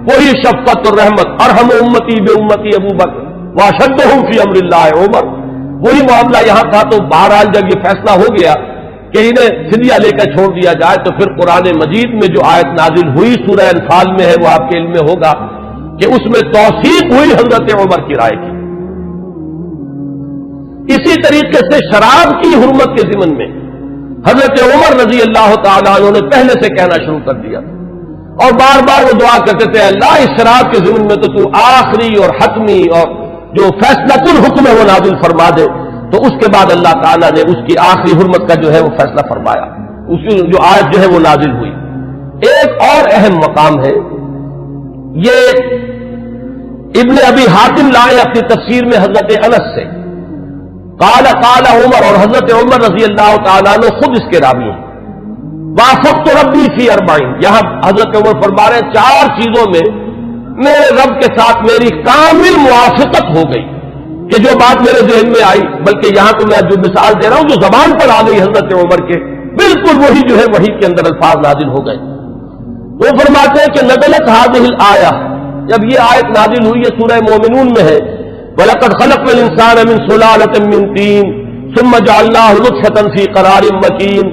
وہی شفقت اور رحمت، ارحم امتی بامتی ابوبکر واشدہم فی امر اللہ عمر، وہی معاملہ یہاں تھا۔ تو بہرحال جب یہ فیصلہ ہو گیا کہ انہیں فدیہ لے کر چھوڑ دیا جائے، تو پھر قرآن مجید میں جو آیت نازل ہوئی سورہ انفال میں ہے، وہ آپ کے علم میں ہوگا کہ اس میں توثیق ہوئی حضرت عمر کی رائے کی۔ اسی طریقے سے شراب کی حرمت کے ضمن میں حضرت عمر رضی اللہ تعالیٰ عنہ نے پہلے سے کہنا شروع کر دیا تھا، اور بار بار وہ دعا کرتے تھے اللہ اس شراب کے ضمن میں تو آخری اور حتمی اور جو فیصلہ کن حکم ہے وہ نازل فرما دے۔ تو اس کے بعد اللہ تعالیٰ نے اس کی آخری حرمت کا جو ہے وہ فیصلہ فرمایا، اس کی جو آیت جو ہے وہ نازل ہوئی۔ ایک اور اہم مقام ہے، یہ ابن ابی حاتم لائے اپنی تفسیر میں حضرت انس سے، قال عمر، اور حضرت عمر رضی اللہ تعالیٰ عنہ خود اس کے راوی ہیں، وافقت ربی فی 40، یہاں حضرت عمر فرما رہے ہیں 4 چیزوں میں میرے رب کے ساتھ میری کامل موافقت ہو گئی کہ جو بات میرے ذہن میں آئی، بلکہ یہاں تو میں جو مثال دے رہا ہوں جو زبان پر آ گئی حضرت عمر کے، بالکل وہی جو ہے وہی کے اندر الفاظ نازل ہو گئے۔ وہ فرماتے ہیں کہ نزلت هذه الآیہ، جب یہ آیت نازل ہوئی ہے سورہ مومنون میں ہے، وَلَقَدْ خَلَقْنَا الْإِنسَانَ مِنْ سُلَالَةٍ مِنْ طِينٍ ثُمَّ جَعَلْنَاهُ نُطْفَةً فِي قَرَارٍ مَكِينٍ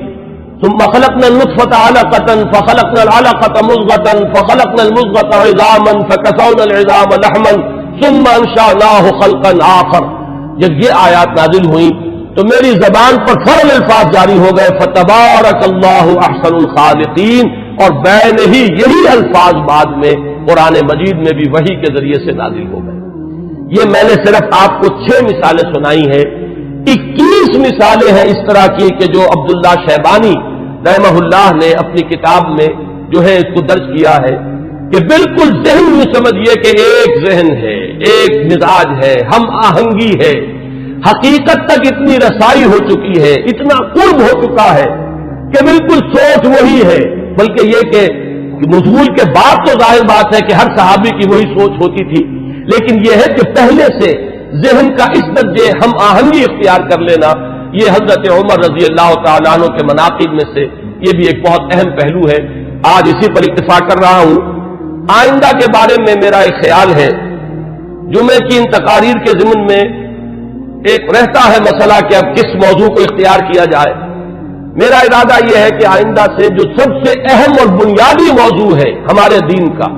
ثُمَّ خَلَقْنَا النُّطْفَةَ عَلَقَةً فَخَلَقْنَا الْعَلَقَةَ مُضْغَةً فَخَلَقْنَا الْمُضْغَةَ عِظَامًا فَكَسَوْنَا الْعِظَامَ لَحْمًا ثُمَّ أَنشَأْنَاهُ خَلْقًا آخَرَ۔ جب یہ آیات نازل ہوئی تو میری زبان پر فوراً الفاظ جاری ہو گئے، فَتَبَارَكَ اللَّهُ أَحْسَنُ الْخَالِقِينَ، اور بین ہی یہی الفاظ بعد میں قرآن مجید میں بھی وحی کے ذریعے سے نازل ہو گئے۔ یہ میں نے صرف آپ کو 6 مثالیں سنائی ہیں، 21 مثالیں ہیں اس طرح کی کہ جو عبداللہ شیبانی رحمہ اللہ نے اپنی کتاب میں جو ہے اس کو درج کیا ہے، کہ بالکل ذہن میں سمجھیے کہ ایک ذہن ہے، ایک مزاج ہے، ہم آہنگی ہے، حقیقت تک اتنی رسائی ہو چکی ہے، اتنا قرب ہو چکا ہے کہ بالکل سوچ وہی ہے، بلکہ یہ کہ نزول کے بعد تو ظاہر بات ہے کہ ہر صحابی کی وہی سوچ ہوتی تھی، لیکن یہ ہے کہ پہلے سے ذہن کا اس درجے ہم آہنگی اختیار کر لینا، یہ حضرت عمر رضی اللہ تعالیٰ عنہ کے مناقب میں سے یہ بھی ایک بہت اہم پہلو ہے۔ آج اسی پر اکتفا کر رہا ہوں۔ آئندہ کے بارے میں میرا ایک خیال ہے، جمعے کی ان تقاریر کے ضمن میں ایک رہتا ہے مسئلہ کہ اب کس موضوع کو اختیار کیا جائے۔ میرا ارادہ یہ ہے کہ آئندہ سے جو سب سے اہم اور بنیادی موضوع ہے ہمارے دین کا،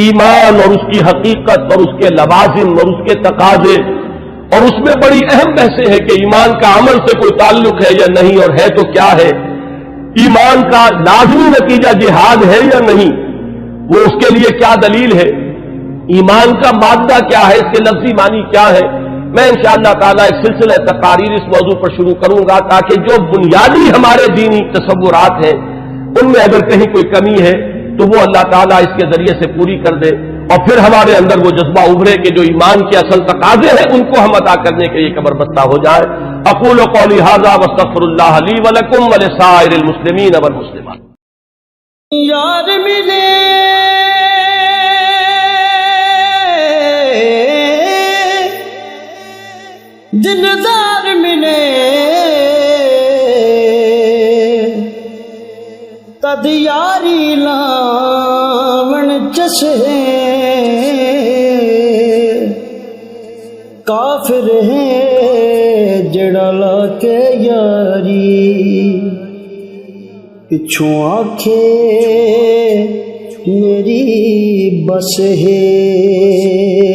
ایمان اور اس کی حقیقت اور اس کے لوازم اور اس کے تقاضے، اور اس میں بڑی اہم بحثیں ہیں کہ ایمان کا عمل سے کوئی تعلق ہے یا نہیں، اور ہے تو کیا ہے، ایمان کا لازمی نتیجہ جہاد ہے یا نہیں، وہ اس کے لیے کیا دلیل ہے، ایمان کا مادہ کیا ہے، اس کے لفظی معنی کیا ہے۔ میں انشاءاللہ تعالیٰ ایک سلسلہ تقاریر اس موضوع پر شروع کروں گا تاکہ جو بنیادی ہمارے دینی تصورات ہیں ان میں اگر کہیں کوئی کمی ہے تو وہ اللہ تعالیٰ اس کے ذریعے سے پوری کر دے، اور پھر ہمارے اندر وہ جذبہ ابھرے کہ جو ایمان کے اصل تقاضے ہیں ان کو ہم ادا کرنے کے لیے کمر بستہ ہو جائے۔ اقول قولی ھذا واستغفر اللہ لی ولکم ولسائر المسلمین والمسلمات۔ یار ملے دلدار ملے تد یاری لاون چشے، کافر ہے جڑا لا کے یاری، پچھوں آنکھیں میری بس ہے۔